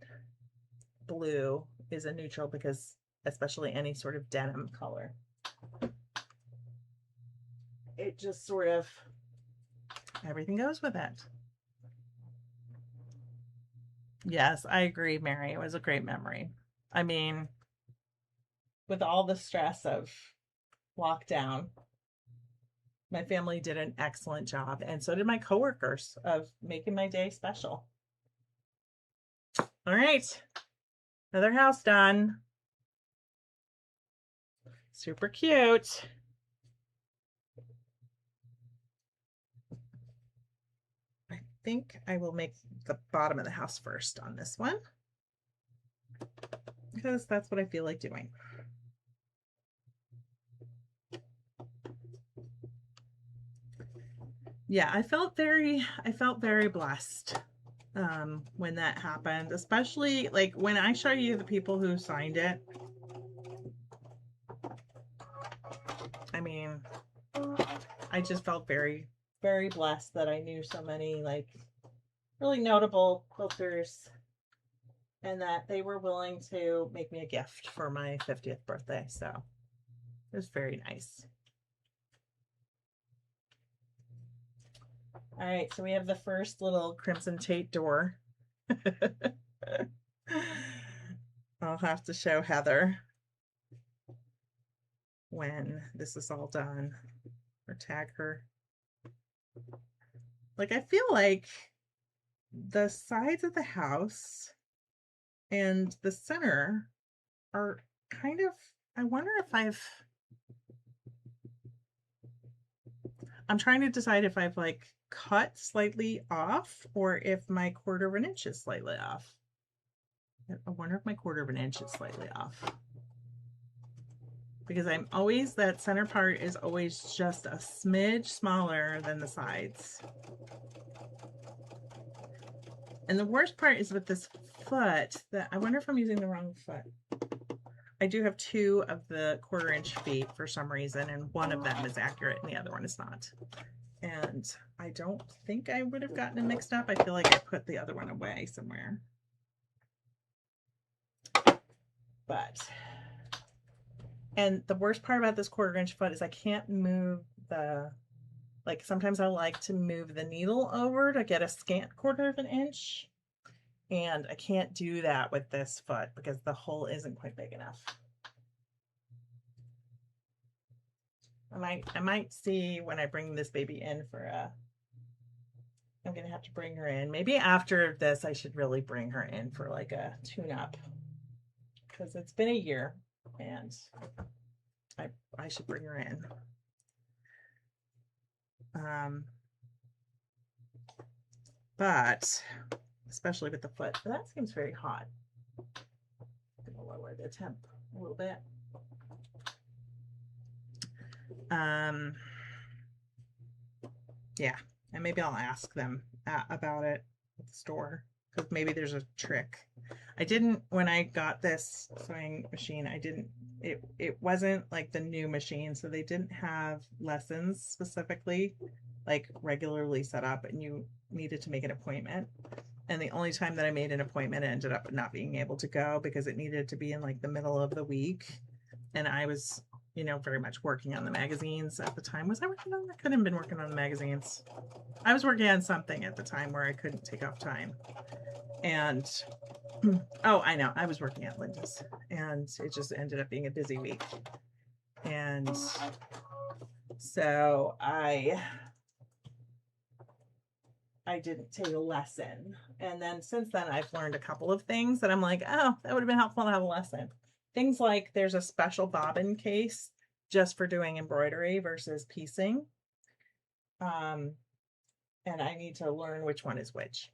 blue is a neutral because especially any sort of denim color, it just sort of, everything goes with it. Yes, I agree, Mary. It was a great memory. I mean, with all the stress of lockdown, my family did an excellent job, and so did my coworkers, of making my day special. All right, another house done. Super cute. I think I will make the bottom of the house first on this one, because that's what I feel like doing. Yeah, I felt very blessed when that happened, especially like when I show you the people who signed it. I mean, I just felt very, very blessed that I knew so many like really notable quilters and that they were willing to make me a gift for my 50th birthday. So it was very nice. All right, so we have the first little Crimson Tate door. I'll have to show Heather when this is all done, or tag her. Like, I feel like the sides of the house and the center are kind of, I wonder if I'm trying to decide if I've like cut slightly off or if my 1/4 of an inch is slightly off. I wonder if my 1/4 of an inch is slightly off, because I'm always, that center part is always just a smidge smaller than the sides. And the worst part is with this foot, that I wonder if I'm using the wrong foot. I do have 2 of the 1/4 inch feet for some reason, and one of them is accurate and the other one is not. And I don't think I would have gotten it mixed up. I feel like I put the other one away somewhere. But, and the worst part about this 1/4 inch foot is I can't move the, like sometimes I like to move the needle over to get a scant 1/4 of an inch. And I can't do that with this foot because the hole isn't quite big enough. I might see when I bring this baby in for a, I'm gonna have to bring her in. Maybe after this, I should really bring her in for like a tune-up, because it's been a year and I should bring her in. But especially with the foot, that seems very hot. I'm gonna lower the temp a little bit. Yeah, and maybe I'll ask them about it at the store, because maybe there's a trick. I didn't, when I got this sewing machine, I didn't it wasn't like the new machine, so they didn't have lessons specifically like regularly set up, and you needed to make an appointment. And the only time that I made an appointment, I ended up not being able to go because it needed to be in like the middle of the week. And I was, you know, very much working on the magazines at the time. Was I working on? I couldn't have been working on the magazines. I was working on something at the time where I couldn't take off time. And oh, I know, I was working at Linda's, and it just ended up being a busy week. And so I didn't take a lesson. And then since then, I've learned a couple of things that I'm like, oh, that would have been helpful to have a lesson. Things like there's a special bobbin case just for doing embroidery versus piecing. And I need to learn which one is which.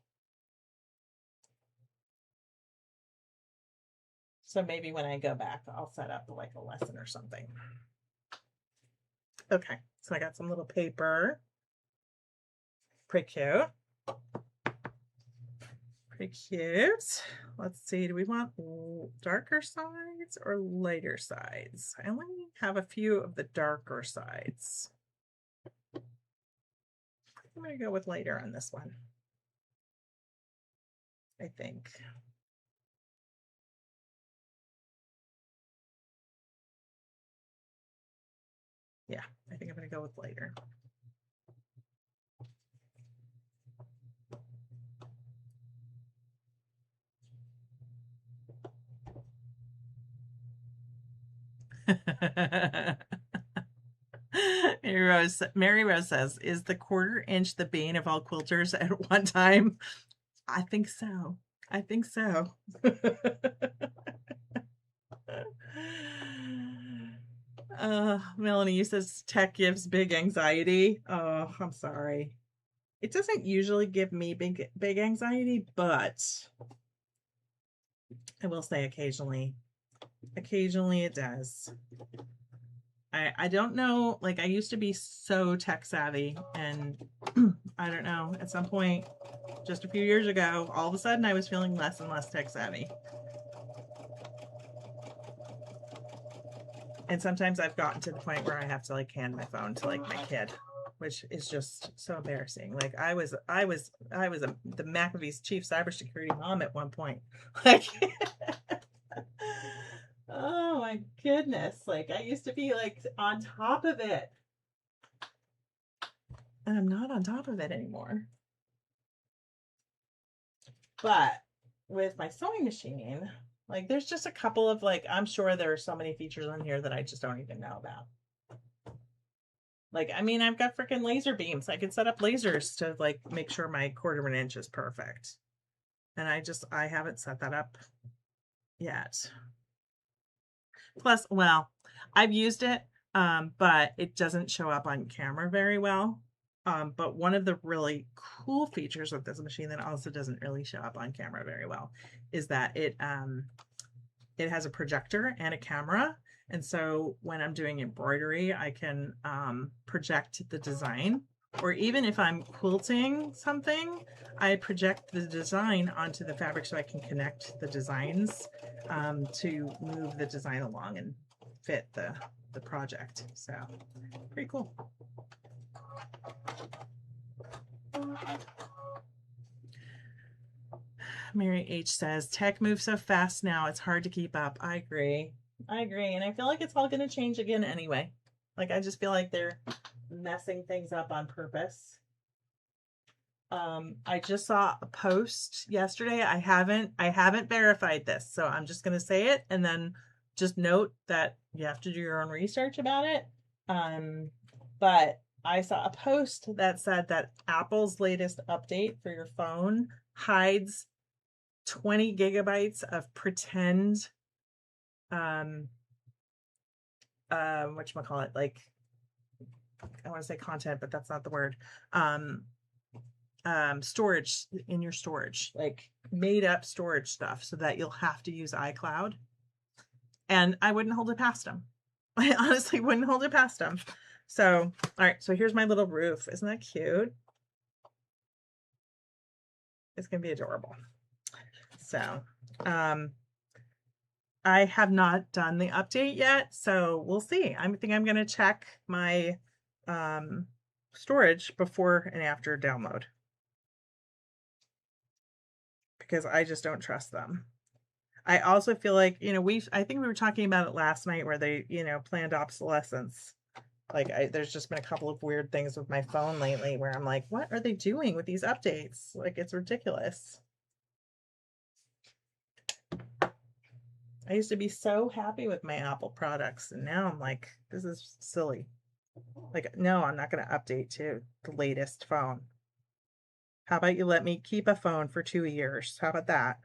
So maybe when I go back, I'll set up like a lesson or something. Okay, so I got some little paper. Pretty cute. Pretty cute. Let's see, do we want darker sides or lighter sides? I only have a few of the darker sides. I'm going to go with lighter on this one, I think. Yeah, I think I'm going to go with lighter. Mary Rose says, is the 1/4 inch the bane of all quilters at one time? I think so. I think so. Melanie says tech gives big anxiety. Oh, I'm sorry. It doesn't usually give me big anxiety, but I will say occasionally it does. I don't know, like I used to be so tech savvy, and I don't know, at some point just a few years ago, all of a sudden I was feeling less and less tech savvy. And sometimes I've gotten to the point where I have to like hand my phone to like my kid, which is just so embarrassing. Like I was the McAfee's chief cybersecurity mom at one point. Like oh my goodness. Like I used to be like on top of it. And I'm not on top of it anymore. But with my sewing machine, like there's just a couple of like, I'm sure there are so many features on here that I just don't even know about. Like, I mean, I've got freaking laser beams. I can set up lasers to like make sure my 1/4 inch is perfect. And I haven't set that up yet. Plus, well, I've used it, but it doesn't show up on camera very well. But one of the really cool features of this machine that also doesn't really show up on camera very well is that it has a projector and a camera. And so when I'm doing embroidery, I can project the design, or even if I'm quilting something, I project the design onto the fabric so I can connect the designs to move the design along and fit the project. So pretty cool. Mary H says, tech moves so fast now, it's hard to keep up. I agree. And I feel like it's all going to change again anyway. Like, I just feel like they're messing things up on purpose. I just saw a post yesterday. I haven't verified this, so I'm just going to say it and then just note that you have to do your own research about it. But I saw a post that said that Apple's latest update for your phone hides 20 gigabytes of pretend whatchamacallit, like I want to say content, but that's not the word. Storage in your storage, like made up storage stuff so that you'll have to use iCloud. And I wouldn't hold it past them. I honestly wouldn't hold it past them. So, all right, so here's my little roof. Isn't that cute? It's gonna be adorable. So, I have not done the update yet, so we'll see. I think I'm going to check my storage before and after download, because I just don't trust them. I also feel like, I think we were talking about it last night where they, planned obsolescence. Like there's just been a couple of weird things with my phone lately where I'm like, what are they doing with these updates? Like, it's ridiculous. I used to be so happy with my Apple products, and now I'm like, this is silly. Like, no, I'm not going to update to the latest phone. How about you let me keep a phone for 2 years? How about that?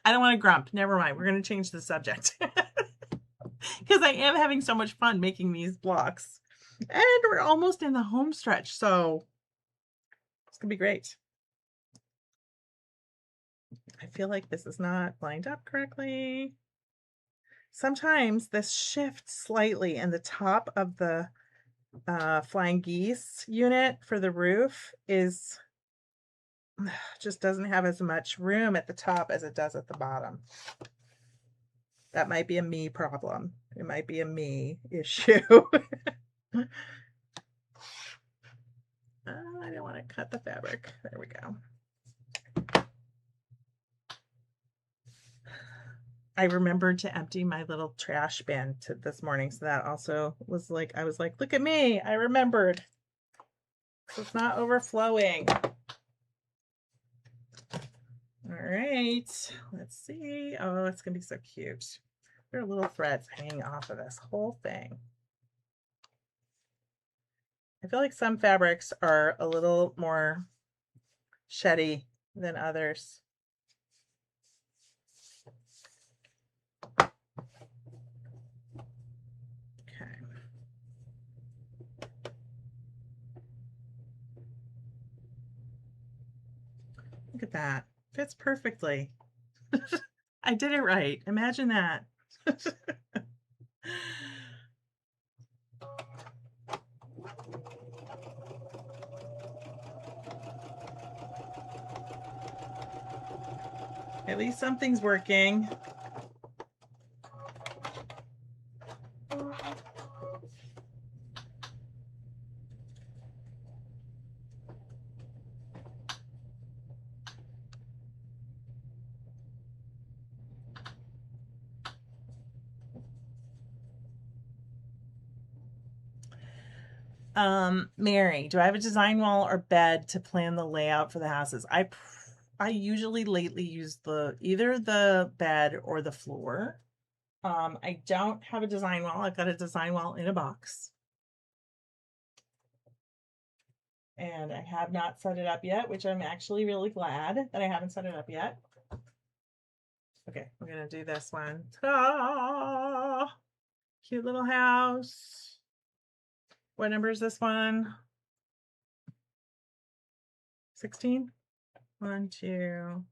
I don't want to grump. Never mind. We're going to change the subject. Because I am having so much fun making these blocks. And we're almost in the home stretch, so it's going to be great. I feel like this is not lined up correctly. Sometimes this shifts slightly, and the top of the flying geese unit for the roof just doesn't have as much room at the top as it does at the bottom. That might be a me problem. It might be a me issue. I don't want to cut the fabric. There we go. I remembered to empty my little trash bin this morning, so that also was like, I was like, look at me, I remembered. So it's not overflowing. All right, let's see. Oh, it's gonna be so cute. There are little threads hanging off of this whole thing. I feel like some fabrics are a little more sheddy than others. Okay. Look at that. Fits perfectly. I did it right. Imagine that. At least something's working. Mary, do I have a design wall or bed to plan the layout for the houses? I usually lately use either the bed or the floor. I don't have a design wall. I've got a design wall in a box. And I have not set it up yet, which I'm actually really glad that I haven't set it up yet. Okay, we're gonna do this one. Ta-da! Cute little house. What number is this one? 16? 1, 2,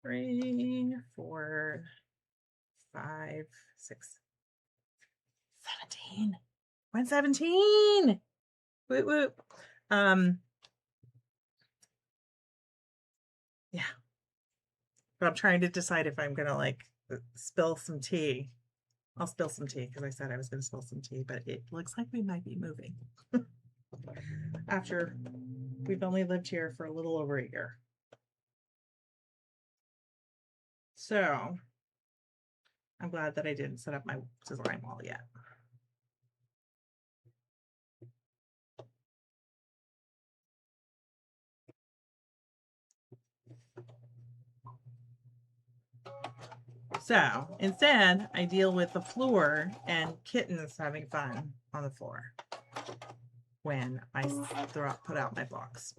3, 4, 5, 6, 17. 117. Whoop whoop. Yeah. But I'm trying to decide if I'm gonna like spill some tea. I'll spill some tea because I said I was gonna spill some tea, but it looks like we might be moving. After we've only lived here for a little over a year. So I'm glad that I didn't set up my design wall yet. So instead, I deal with the floor and kittens having fun on the floor when I put out my blocks.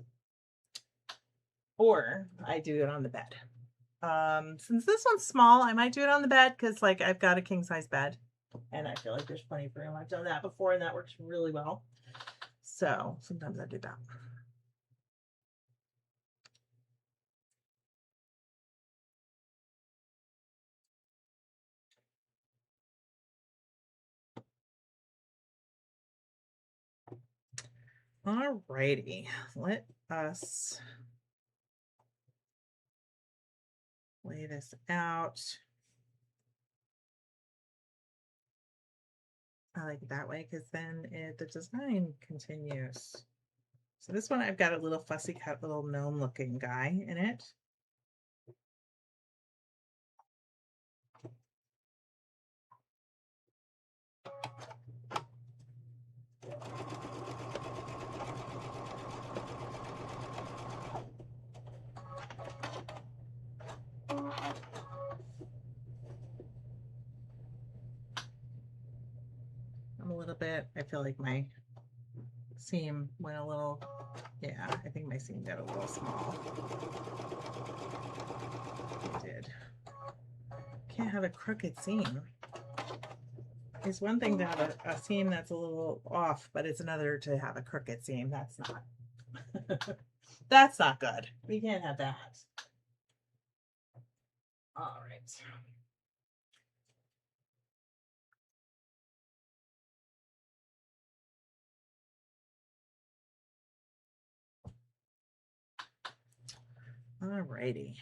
Or I do it on the bed. Since this one's small, I might do it on the bed because like I've got a king size bed and I feel like there's plenty of room. I've done that before and that works really well. So sometimes I do that. All righty, let us lay this out. I like it that way because then the design continues. So this one, I've got a little fussy cut, little gnome looking guy in it. I'm a little bit, I feel like my seam went a little, yeah, I think my seam got a little small. It did. Can't have a crooked seam. It's one thing to have a seam that's a little off, but it's another to have a crooked seam. That's not, that's not good. We can't have that. All right. All righty.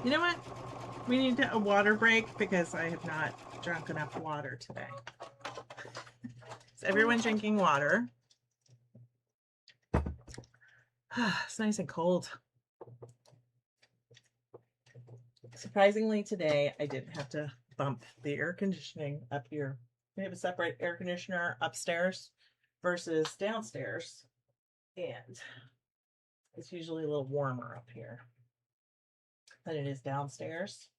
You know what? We need a water break because I have not drunk enough water today. Is everyone drinking water? It's nice and cold. Surprisingly today, I didn't have to bump the air conditioning up here. We have a separate air conditioner upstairs versus downstairs. And it's usually a little warmer up here than it is downstairs.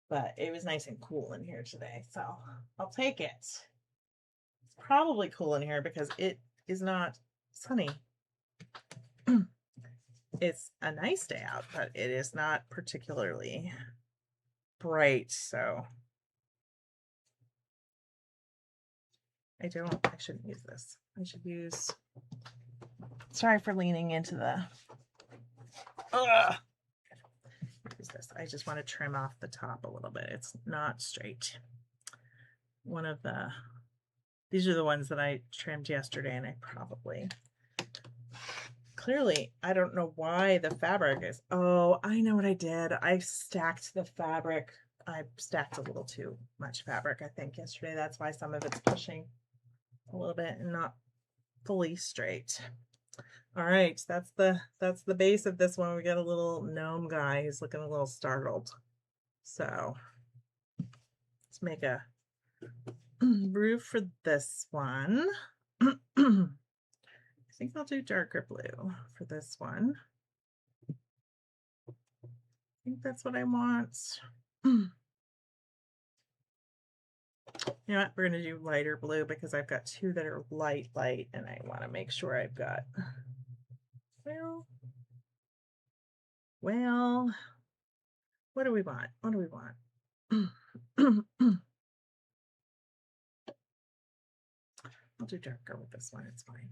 But it was nice and cool in here today, so I'll take it. It's probably cool in here because it is not sunny. It's a nice day out, but it is not particularly bright, so I shouldn't use this. I should use, sorry for leaning into the, use this. I just want to trim off the top a little bit. It's not straight. One of these are the ones that I trimmed yesterday, and I probably, clearly, I don't know why the fabric is, oh, I know what I did. I stacked the fabric. I stacked a little too much fabric, I think, yesterday. That's why some of it's pushing a little bit and not fully straight. All right, that's the base of this one. We got a little gnome guy who's looking a little startled. So let's make a roof for this one. I think I'll do darker blue for this one. I think that's what I want. You know what? We're going to do lighter blue because I've got two that are light, and I want to make sure I've got, well, what do we want? What do we want? I'll do darker with this one. It's fine.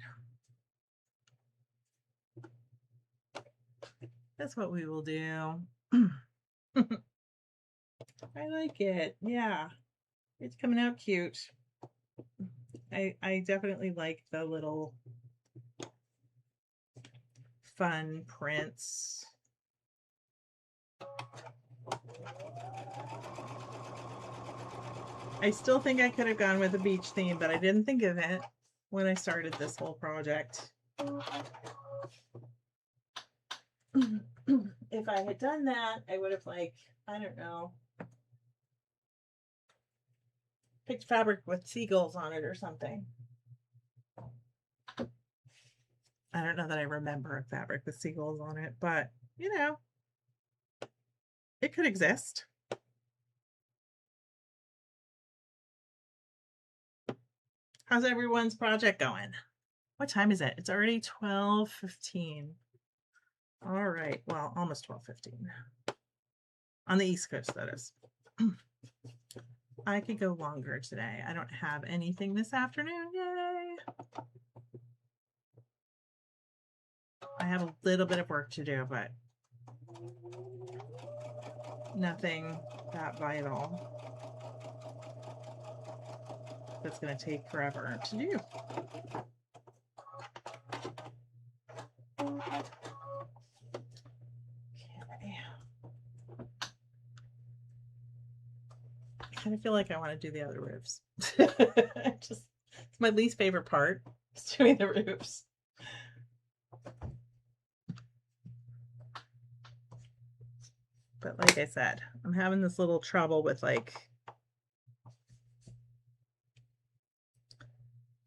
That's what we will do. I like it. Yeah, it's coming out cute. I definitely like the little fun prints. I still think I could have gone with a beach theme, but I didn't think of it when I started this whole project. If I had done that, I would have, like, I don't know, picked fabric with seagulls on it or something. I don't know that I remember a fabric with seagulls on it, but, you know, it could exist. How's everyone's project going? What time is it? It's already 12:15. All right, well, almost 12:15. On the East Coast, that is. I could go longer today. I don't have anything this afternoon. Yay! I have a little bit of work to do, but nothing that vital that's going to take forever to do. Okay. I kind of feel like I want to do the other roofs. Just, it's my least favorite part, is doing the roofs. But like I said, I'm having this little trouble with like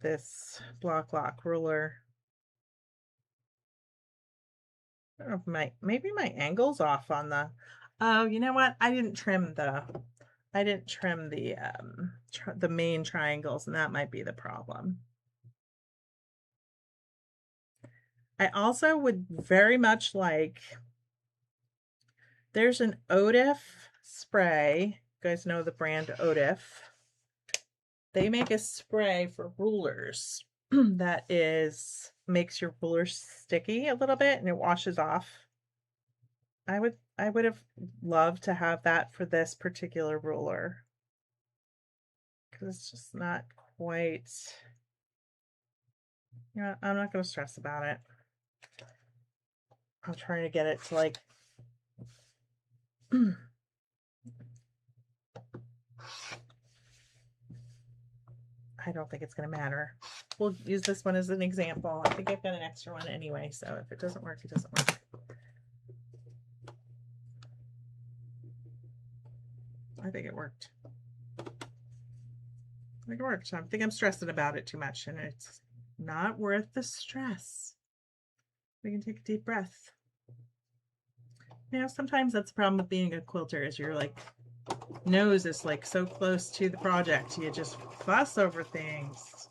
this block lock ruler. I don't know if maybe my angle's off on the, oh, you know what? I didn't trim the main triangles, and that might be the problem. I also would very much like, there's an Odif spray. You guys know the brand Odif. They make a spray for rulers that makes your ruler sticky a little bit and it washes off. I would have loved to have that for this particular ruler, because it's just not quite, you know, I'm not going to stress about it. I'm trying to get it to like I don't think it's going to matter. We'll use this one as an example. I think I've got an extra one anyway, so if it doesn't work, it doesn't work. I think it worked. I think it worked. I think I'm stressing about it too much, and it's not worth the stress. We can take a deep breath. You know, sometimes that's the problem with being a quilter, is your like nose is like so close to the project, you just fuss over things.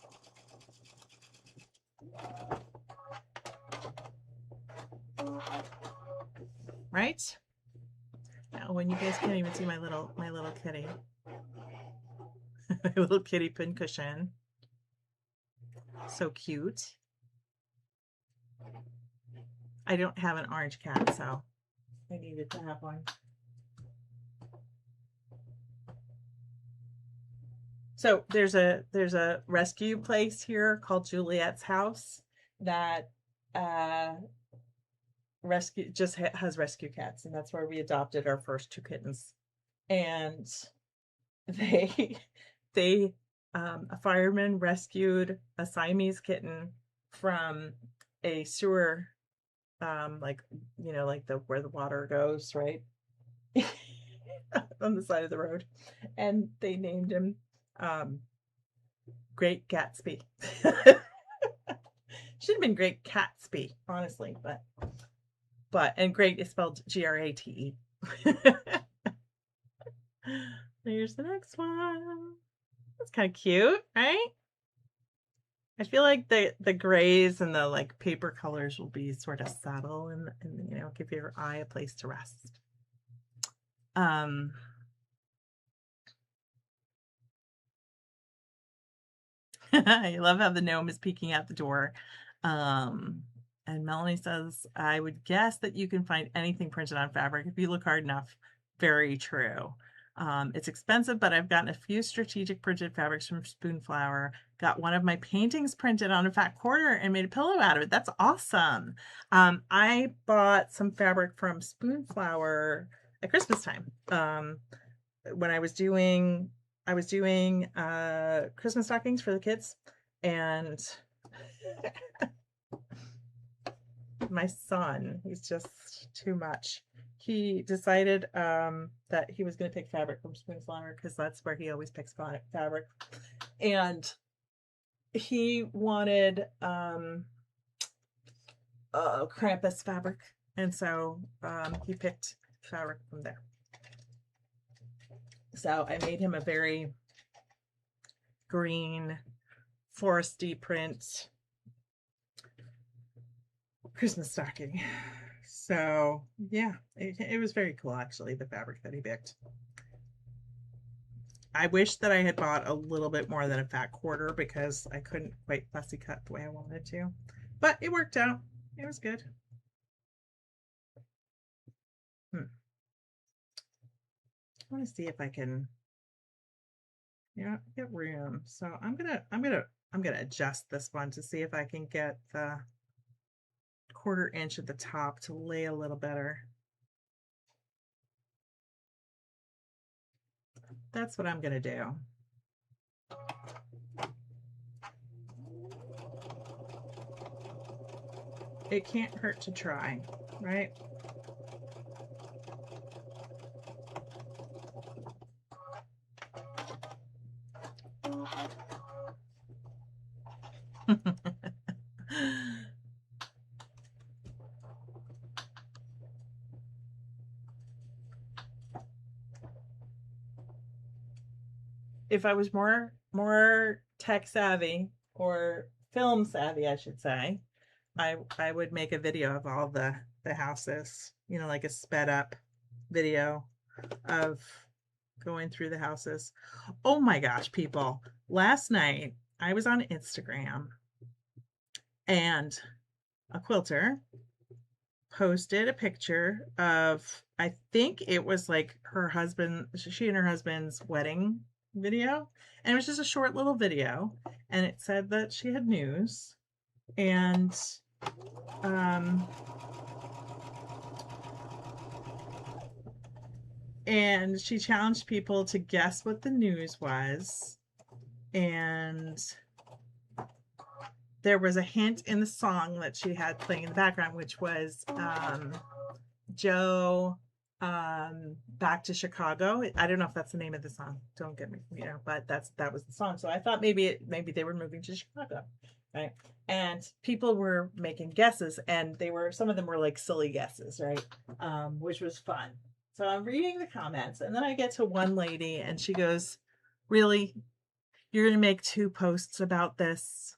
Right? Now, when you guys can't even see my little kitty. My little kitty pincushion. So cute. I don't have an orange cat, so I needed to have one. So there's a rescue place here called Juliet's House that has rescue cats, and that's where we adopted our first 2 kittens. And a fireman rescued a Siamese kitten from a sewer, like, you know, like where the water goes, right? On the side of the road, and they named him Great Gatsby. Should have been Great Catsby, honestly, but and great is spelled Grate. Here's the next one. That's kind of cute, right? I feel like the grays and the like paper colors will be sort of subtle and you know, give your eye a place to rest. I love how the gnome is peeking out the door. And Melanie says, I would guess that you can find anything printed on fabric if you look hard enough. Very true. It's expensive, but I've gotten a few strategic printed fabrics from Spoonflower. Got one of my paintings printed on a fat quarter and made a pillow out of it. That's awesome. I bought some fabric from Spoonflower at Christmas time. When I was doing Christmas stockings for the kids, and my son, he's just too much. He decided that he was going to pick fabric from Spoonflower because that's where he always picks fabric, and he wanted Krampus fabric, and so he picked fabric from there. So I made him a very green foresty print Christmas stocking. So yeah, it was very cool, actually, the fabric that he picked. I wish that I had bought a little bit more than a fat quarter because I couldn't quite fussy cut the way I wanted to, but it worked out. It was good. want to see if I can, get room. So I'm gonna adjust this one to see if I can get the 1/4 inch at the top to lay a little better. That's what I'm gonna do. It can't hurt to try, right? If I was more tech savvy, or film savvy, I should say, I would make a video of all the houses, like a sped up video of going through the houses. Oh my gosh, people. Last night I was on Instagram and a quilter posted a picture of, I think it was like she and her husband's wedding video. And it was just a short little video. And it said that she had news. And she challenged people to guess what the news was. And there was a hint in the song that she had playing in the background, which was Joe, Back to Chicago. I don't know if that's the name of the song. Don't get me, but that was the song. So I thought maybe they were moving to Chicago, right? And people were making guesses, and some of them were like silly guesses, right? Which was fun. So I'm reading the comments, and then I get to one lady, and she goes, "Really? You're going to make 2 posts about this?"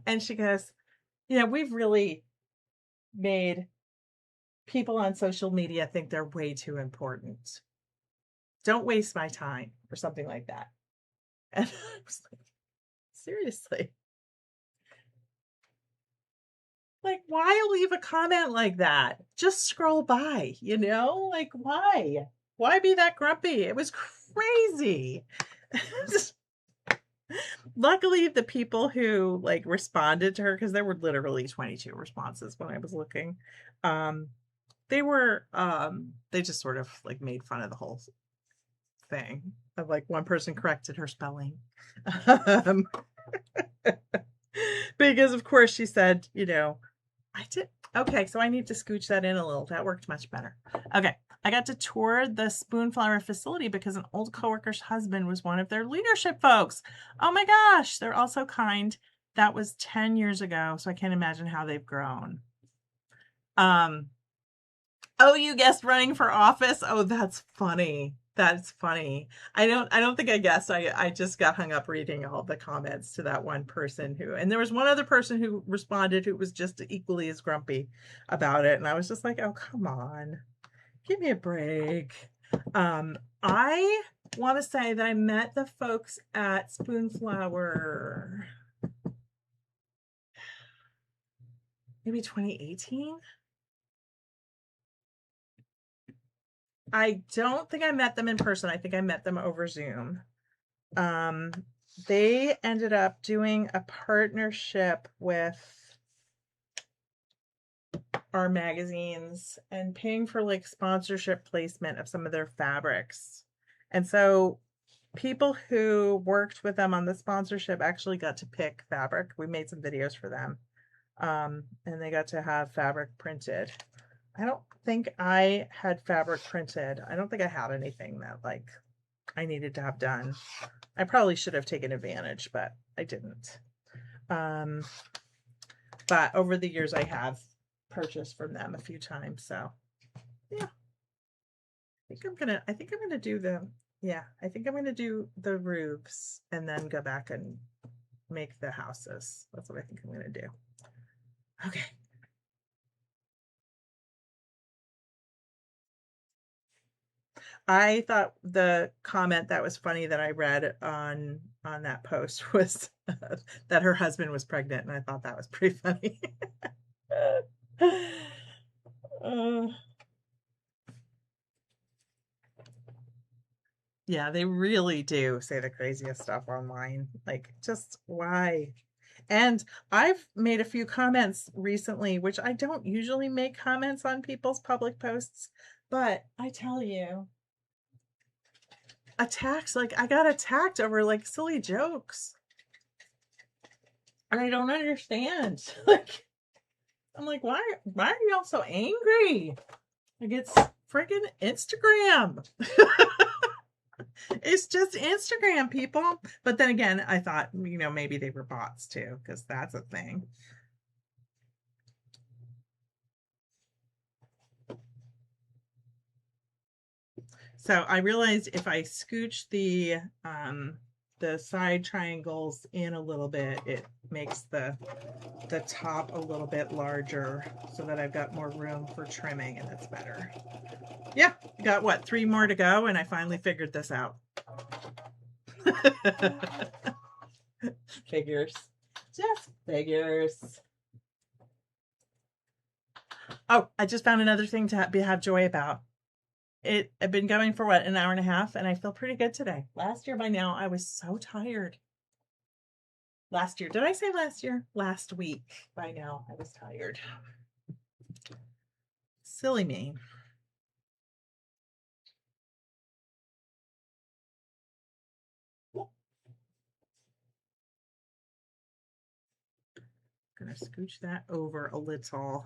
And she goes, "We've really made people on social media think they're way too important. Don't waste my time," or something like that. And I was like, seriously? Like, why leave a comment like that? Just scroll by, Like, why? Why be that grumpy? It was crazy. Luckily, the people who responded to her, because there were literally 22 responses when I was looking, they just sort of made fun of the whole thing. Of one person corrected her spelling. Because of course she said, I did. Okay, so I need to scooch that in a little. That worked much better. Okay, I got to tour the Spoonflower facility because an old coworker's husband was one of their leadership folks. Oh my gosh, they're all so kind. That was 10 years ago, so I can't imagine how they've grown. Oh, you guessed running for office? Oh, that's funny. That's funny. I don't think I guessed. I just got hung up reading all the comments to that one person and there was one other person who responded who was just equally as grumpy about it. And I was just like, oh, come on, give me a break. I want to say that I met the folks at Spoonflower maybe 2018. I don't think I met them in person. I think I met them over Zoom. They ended up doing a partnership with our magazines and paying for sponsorship placement of some of their fabrics. And so people who worked with them on the sponsorship actually got to pick fabric. We made some videos for them. And they got to have fabric printed. I don't think I had fabric printed. I don't think I had anything that I needed to have done. I probably should have taken advantage, but I didn't. But over the years I have purchased from them a few times. So yeah. I think I'm gonna do the roofs and then go back and make the houses. That's what I think I'm gonna do. Okay. I thought the comment that was funny that I read on that post was that her husband was pregnant, and I thought that was pretty funny. Yeah, they really do say the craziest stuff online. Like, just why? And I've made a few comments recently, which I don't usually make comments on people's public posts, but I tell you, attacks, like I got attacked over like silly jokes. And I don't understand. Like, I'm like, why are y'all so angry? Like, it's freaking Instagram. It's just Instagram, people. But then again, I thought, maybe they were bots too, because that's a thing. So I realized if I scooch the side triangles in a little bit, it makes the top a little bit larger so that I've got more room for trimming, and it's better. Yeah, got what, 3 more to go, and I finally figured this out. Figures. Just figures. Oh, I just found another thing to have joy about. I've been going for what, an hour and a half, and I feel pretty good today. Last year by now, I was so tired. Last year, did I say last year? Last week by now, I was tired. Silly me. Gonna scooch that over a little.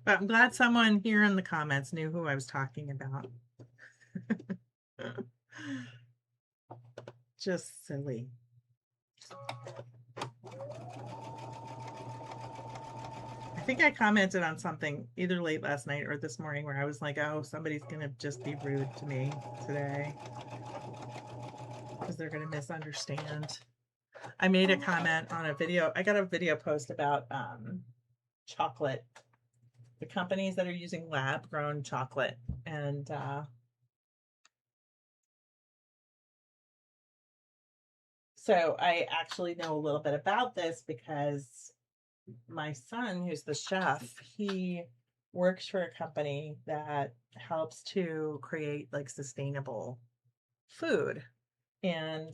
But I'm glad someone here in the comments knew who I was talking about. Just silly. I think I commented on something either late last night or this morning where I was like, oh, somebody's gonna just be rude to me today because they're gonna misunderstand. I made a comment on a video. I got a video post about chocolate, the companies that are using lab grown chocolate, and so I actually know a little bit about this because my son, who's the chef, he works for a company that helps to create like sustainable food. And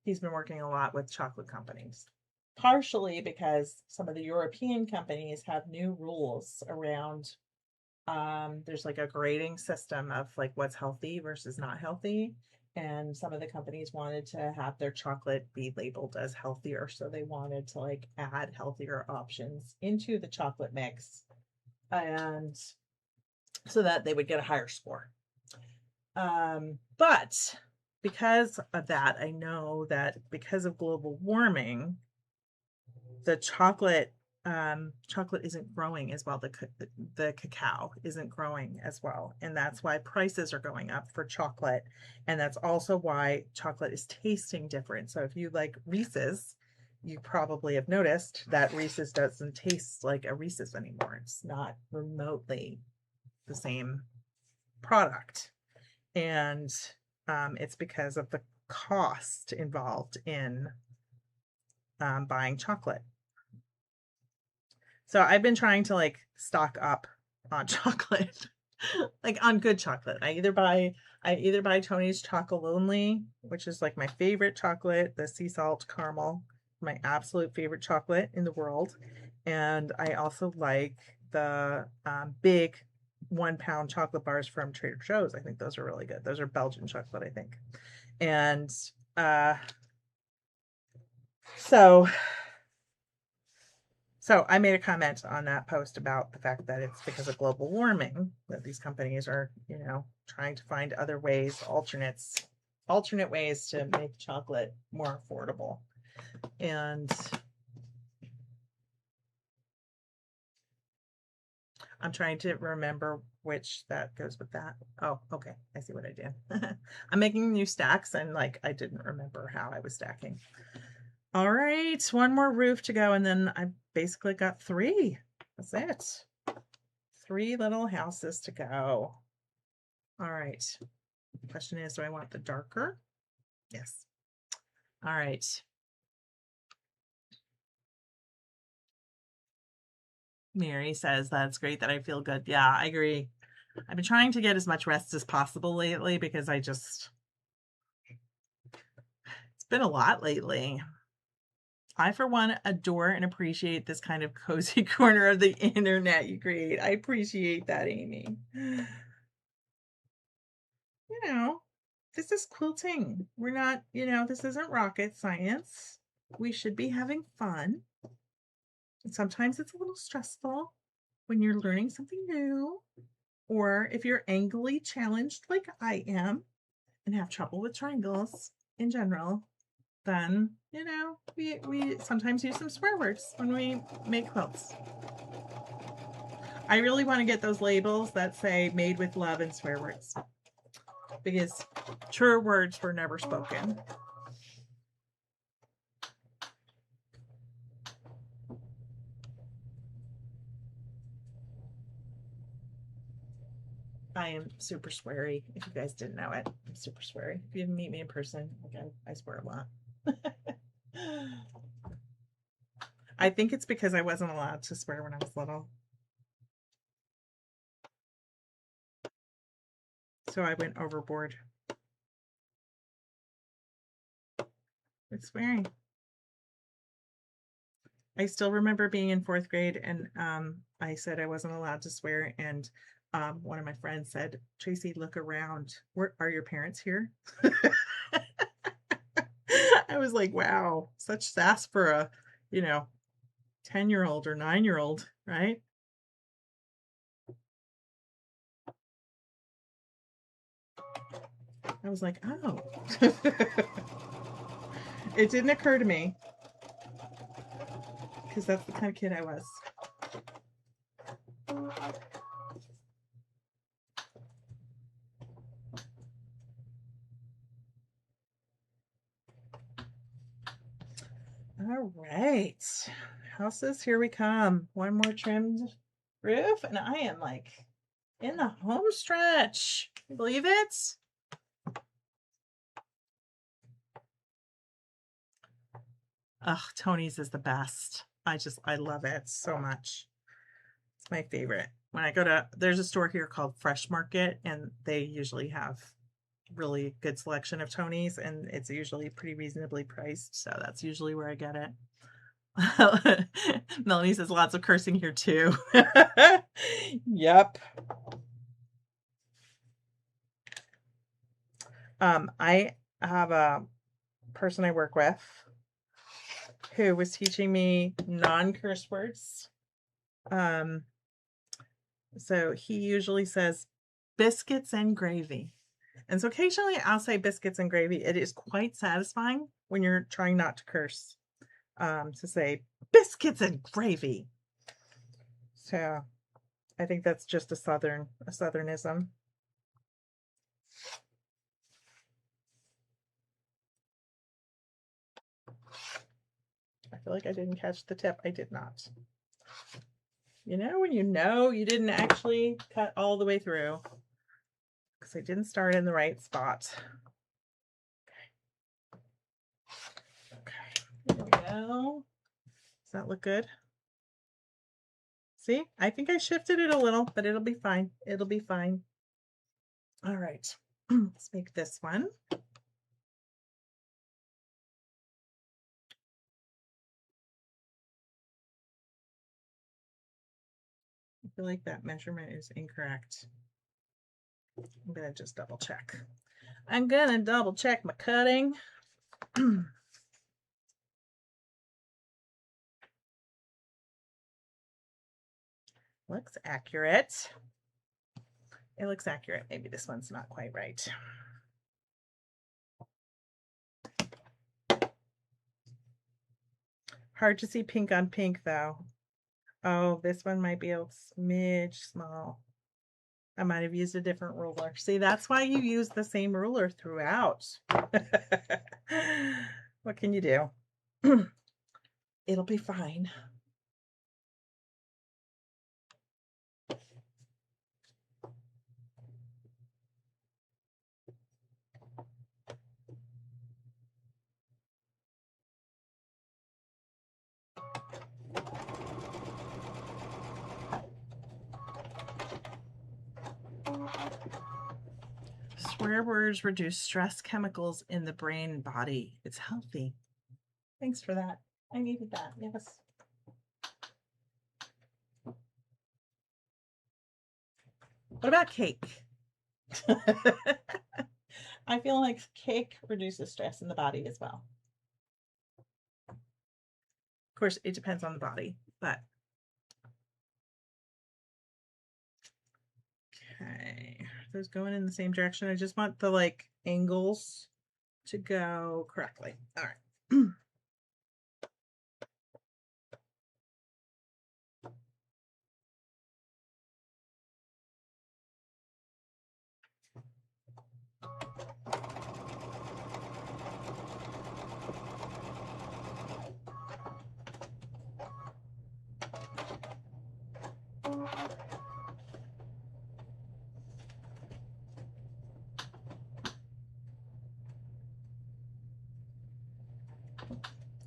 he's been working a lot with chocolate companies, partially because some of the European companies have new rules around there's like a grading system of like what's healthy versus not healthy. And some of the companies wanted to have their chocolate be labeled as healthier. So they wanted to like add healthier options into the chocolate mix. And so that they would get a higher score. But because of that, I know that because of global warming, the chocolate isn't growing as well. The cacao isn't growing as well, and that's why prices are going up for chocolate, and that's also why chocolate is tasting different. So if you like Reese's, you probably have noticed that Reese's doesn't taste like a Reese's anymore. It's not remotely the same product, and it's because of the cost involved in buying chocolate. So I've been trying to like stock up on chocolate, like on good chocolate. I either buy Tony's Chocolonely, which is like my favorite chocolate, the sea salt caramel, my absolute favorite chocolate in the world. And I also like the big 1 pound chocolate bars from Trader Joe's. I think those are really good. Those are Belgian chocolate, I think. And so I made a comment on that post about the fact that it's because of global warming that these companies are, trying to find other ways, alternate ways to make chocolate more affordable. And I'm trying to remember which that goes with that. Oh, okay. I see what I did. I'm making new stacks and like I didn't remember how I was stacking. All right, one more roof to go, and then I basically got 3. That's it. 3 little houses to go. All right. Question is, do I want the darker? Yes. All right. Mary says that's great that I feel good. Yeah, I agree. I've been trying to get as much rest as possible lately because it's been a lot lately. I, for one, adore and appreciate this kind of cozy corner of the internet you create. I appreciate that, Amy. You know, this is quilting. We're not, this isn't rocket science. We should be having fun. And sometimes it's a little stressful when you're learning something new, or if you're angrily challenged like I am and have trouble with triangles in general, then, we sometimes use some swear words when we make quilts. I really want to get those labels that say made with love and swear words, because truer words were never spoken. I am super sweary. If you guys didn't know it, I'm super sweary. If you meet me in person, again, I swear a lot. I think it's because I wasn't allowed to swear when I was little. So I went overboard with swearing. I still remember being in 4th grade and I said I wasn't allowed to swear, and one of my friends said, "Tracy, look around. Where are your parents here?" I was like, wow, such sass for a, 10-year-old or 9-year-old, right? I was like, oh. It didn't occur to me, because that's the kind of kid I was. All right, houses, here we come. One more trimmed roof, and I am like in the home stretch. Can you believe it? Ugh, Tony's is the best. I love it so much. It's my favorite. When I go to, there's a store here called Fresh Market, and they usually have really good selection of Tony's, and it's usually pretty reasonably priced. So that's usually where I get it. Melanie says lots of cursing here too. Yep. I have a person I work with who was teaching me non-curse words. So he usually says biscuits and gravy. And so occasionally I'll say biscuits and gravy. It is quite satisfying when you're trying not to curse, to say biscuits and gravy. So I think that's just a Southernism. I feel like I didn't catch the tip. I did not. When you didn't actually cut all the way through, because I didn't start in the right spot. Okay, there we go. Does that look good? See, I think I shifted it a little, but it'll be fine. It'll be fine. All right, let's make this one. I feel like that measurement is incorrect. I'm gonna just double check. I'm gonna double check my cutting. Looks accurate. It looks accurate. Maybe this one's not quite right. Hard to see pink on pink though. Oh, this one might be a smidge small. I might have used a different ruler. See, that's why you use the same ruler throughout. What can you do? It'll be fine. Swear words reduce stress chemicals in the brain and body. It's healthy. Thanks for that. I needed that. Yes. What about cake? I feel like cake reduces stress in the body as well. Of course, it depends on the body, but okay. Those going in the same direction. I just want the like angles to go correctly. All right.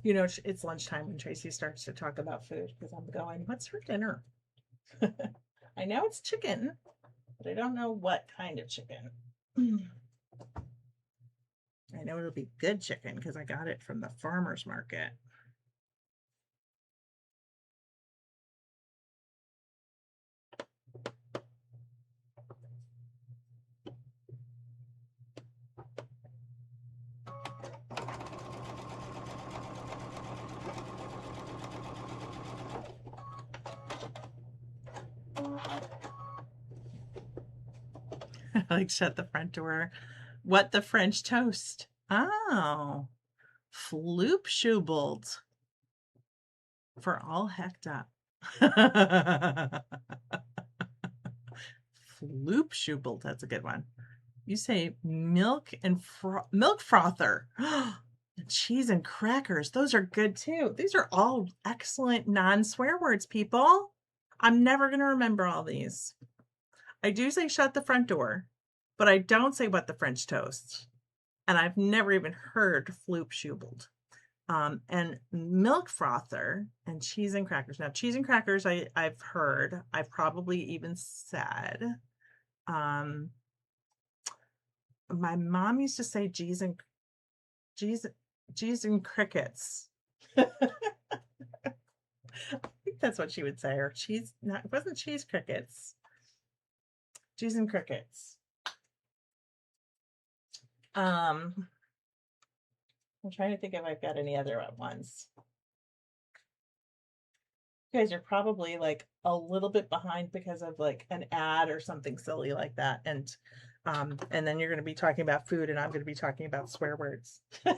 You know, it's lunchtime when Tracy starts to talk about food because I'm going, what's for dinner? I know it's chicken, but I don't know what kind of chicken. I know it'll be good chicken because I got it from the farmer's market. Like shut the front door. What the French toast? Oh, Floopschubelt for all hecked up. Floopschubelt, that's a good one. You say milk and milk frother. Cheese and crackers. Those are good too. These are all excellent non-swear words, people. I'm never going to remember all these. I do say shut the front door, but I don't say what the French toast. And I've never even heard Floopschubelt. And milk frother and cheese and crackers. Now, cheese and crackers, I've heard. I've probably even said. My mom used to say G's and crickets. I think that's what she would say, or cheese. No, it wasn't cheese crickets. G's and crickets. I'm trying to think if I've got any other ones. You guys are probably like a little bit behind because of like an ad or something silly like that, and then you're going to be talking about food, and I'm going to be talking about swear words. All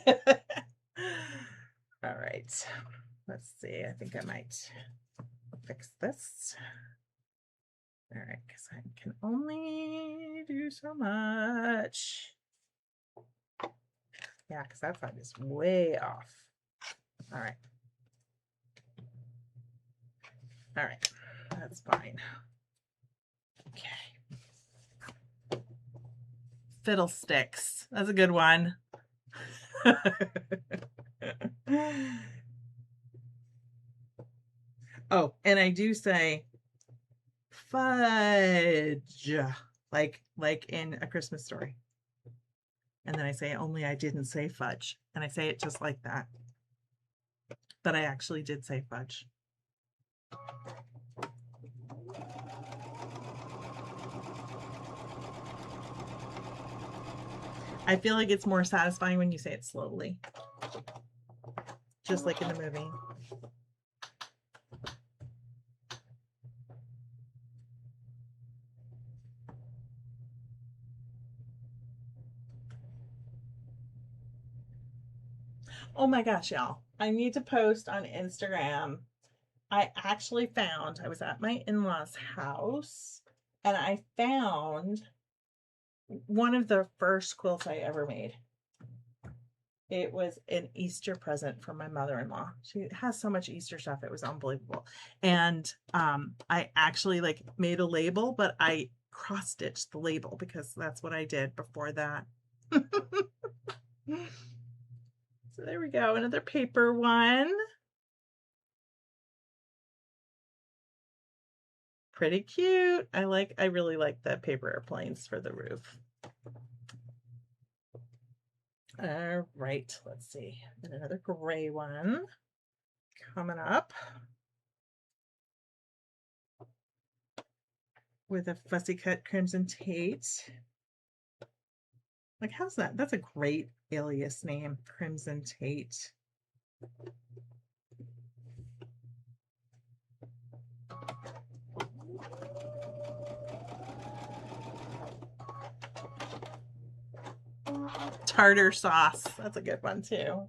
right, let's see. I think I might fix this. All right, because I can only do so much. Yeah, because that side is way off. All right. All right, that's fine. Okay. Fiddlesticks. That's a good one. Oh, and I do say fudge, like in A Christmas Story. And then I say, only I didn't say fudge. And I say it just like that. But I actually did say fudge. I feel like it's more satisfying when you say it slowly. Just like in the movie. Oh my gosh, y'all. I need to post on Instagram. I actually found, I was at my in-laws' house, and I found one of the first quilts I ever made. It was an Easter present from my mother-in-law. She has so much Easter stuff. It was unbelievable. And I actually like made a label, but I cross-stitched the label because that's what I did before that. So there we go. Another paper one. Pretty cute. I really like the paper airplanes for the roof. All right, let's see. And another gray one coming up with a fussy cut crimson Tate. Like, how's that? That's a great alias name, Crimson Tate. Tartar sauce. That's a good one too.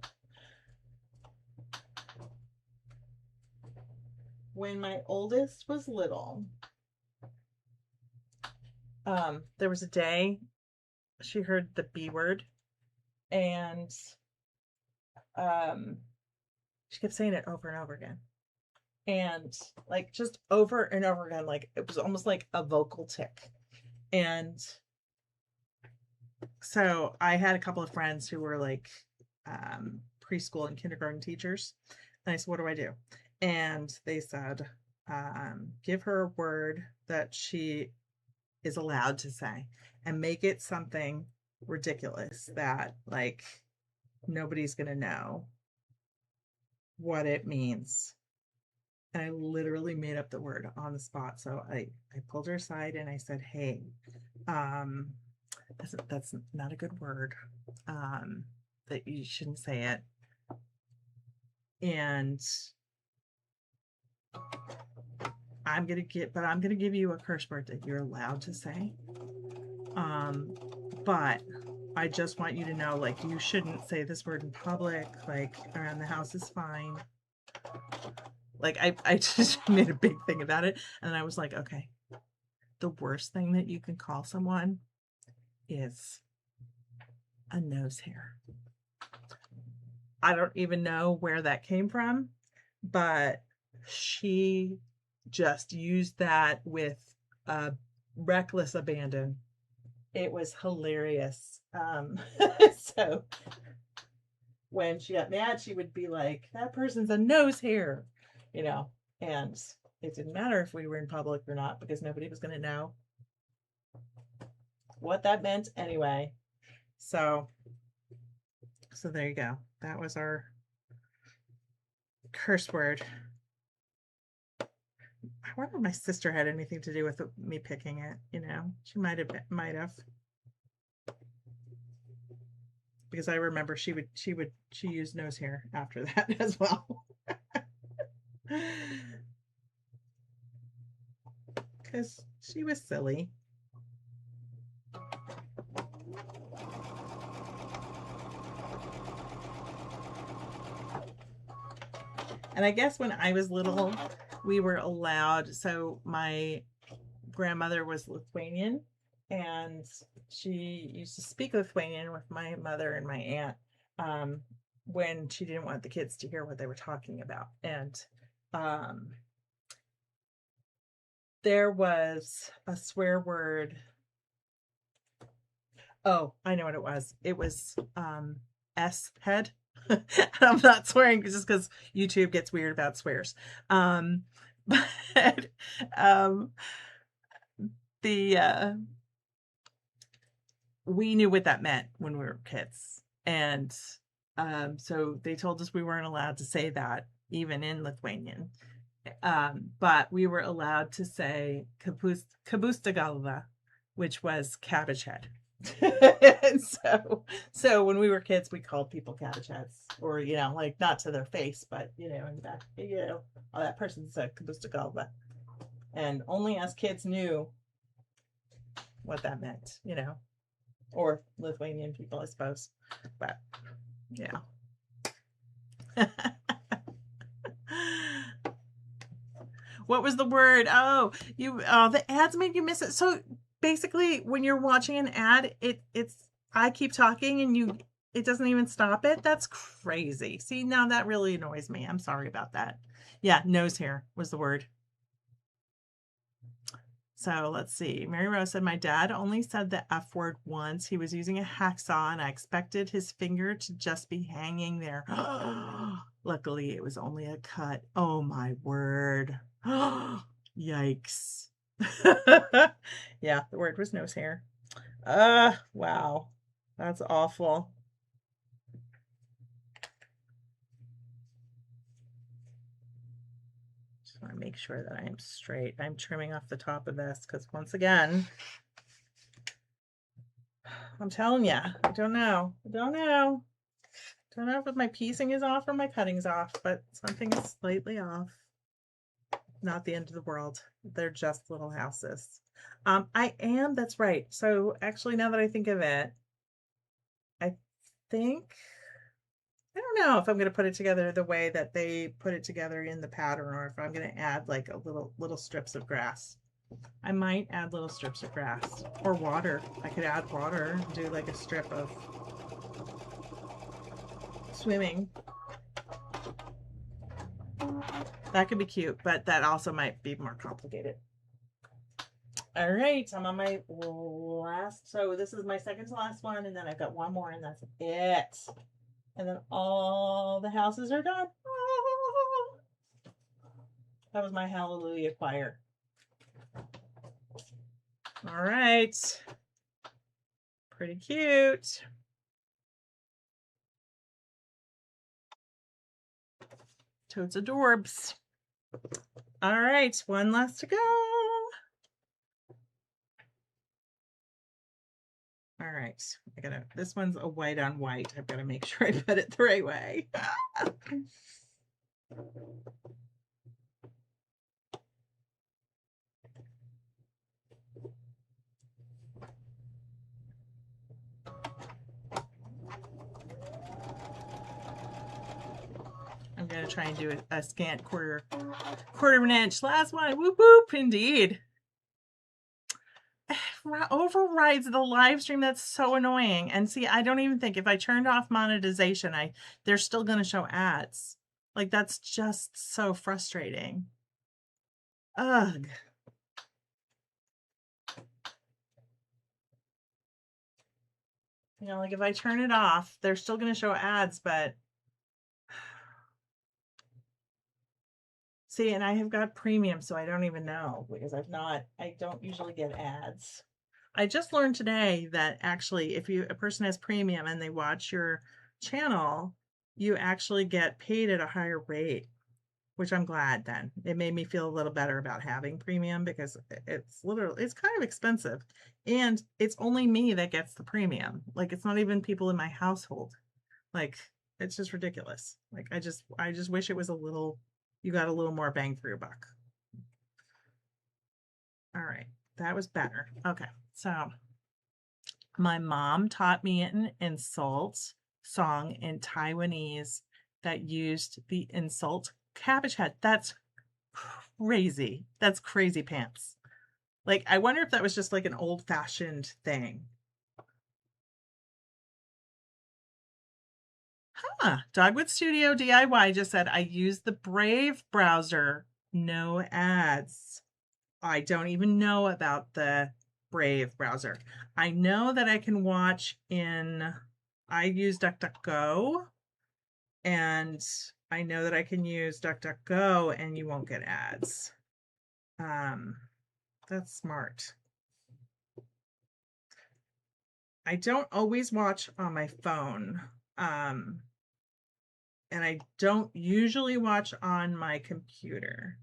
When my oldest was little, there was a day she heard the B word, and she kept saying it over and over again. And like just over and over again, like it was almost like a vocal tick. And so I had a couple of friends who were like preschool and kindergarten teachers. And I said, what do I do? And they said, give her a word that she is allowed to say and make it something ridiculous that like nobody's going to know what it means. And I literally made up the word on the spot. So I pulled her aside and I said, hey, that's not a good word. That you shouldn't say it. And I'm gonna give you a curse word that you're allowed to say. But I just want you to know, like, you shouldn't say this word in public, like around the house is fine. Like I just made a big thing about it. And I was like, okay, the worst thing that you can call someone is a nose hair. I don't even know where that came from, but she just used that with reckless abandon. It was hilarious. So when she got mad, she would be like, that person's a nose hair, you know, and it didn't matter if we were in public or not because nobody was going to know what that meant anyway. So there you go. That was our curse word. I wonder if my sister had anything to do with me picking it, you know. She might have. Because I remember she used nose hair after that as well. Because she was silly. And I guess when I was little, we were allowed, so my grandmother was Lithuanian, and she used to speak Lithuanian with my mother and my aunt when she didn't want the kids to hear what they were talking about. And there was a swear word. Oh, I know what it was. It was S head. I'm not swearing just because YouTube gets weird about swears. But we knew what that meant when we were kids. And so they told us we weren't allowed to say that even in Lithuanian. But we were allowed to say kabusta galva, which was cabbage head. And so when we were kids, we called people cabbage heads, or you know, like not to their face, but you know, in the back, you know, oh, that person's a kabusta galva, and only us kids knew what that meant, you know, or Lithuanian people, I suppose. But yeah. What was the word? Oh, the ads made you miss it. So basically, when you're watching an ad, it's I keep talking and it doesn't even stop it. That's crazy. See, now that really annoys me. I'm sorry about that. Yeah, nose hair was the word. So let's see. Mary Rose said, my dad only said the F word once. He was using a hacksaw and I expected his finger to just be hanging there. Luckily, it was only a cut. Oh my word. Yikes. Yeah, the word was nose hair. Wow. That's awful. want to make sure that I am straight. I'm trimming off the top of this because once again, I'm telling you, I don't know. I don't know. I don't know if my piecing is off or my cutting's off, but something is slightly off. Not the end of the world. They're just little houses. That's right. So actually, now that I think of it, I think, I don't know if I'm going to put it together the way that they put it together in the pattern, or if I'm going to add like a little strips of grass. I might add little strips of grass or water. I could add water, do like a strip of swimming. That could be cute, but that also might be more complicated. All right, I'm on my last, so this is my second to last one, and then I've got one more, and that's it. And then all the houses are done. That was my hallelujah choir. All right. Pretty cute. Totes adorbs. All right, one last to go. All right, this one's a white on white. I've got to make sure I put it the right way. I'm going to try and do a scant quarter of an inch. Last one. Whoop, whoop, indeed. Overrides the live stream. That's so annoying. And see, I don't even think if I turned off monetization, they're still going to show ads. Like, that's just so frustrating. Ugh. You know, like if I turn it off, they're still going to show ads, but see, and I have got premium, so I don't even know because I don't usually get ads. I just learned today that actually if a person has premium and they watch your channel, you actually get paid at a higher rate, which I'm glad then. It made me feel a little better about having premium because it's kind of expensive. And it's only me that gets the premium. Like it's not even people in my household. Like it's just ridiculous. Like I just wish it was you got a little more bang for your buck. All right, that was better. Okay, so my mom taught me an insult song in Taiwanese that used the insult cabbage head. That's crazy. That's crazy pants. Like, I wonder if that was just like an old-fashioned thing. Huh. Dogwood Studio DIY just said, I use the Brave browser. No ads. I don't even know about the Brave browser. I know that I can watch I use DuckDuckGo, and I know that I can use DuckDuckGo and you won't get ads. That's smart. I don't always watch on my phone. And I don't usually watch on my computer.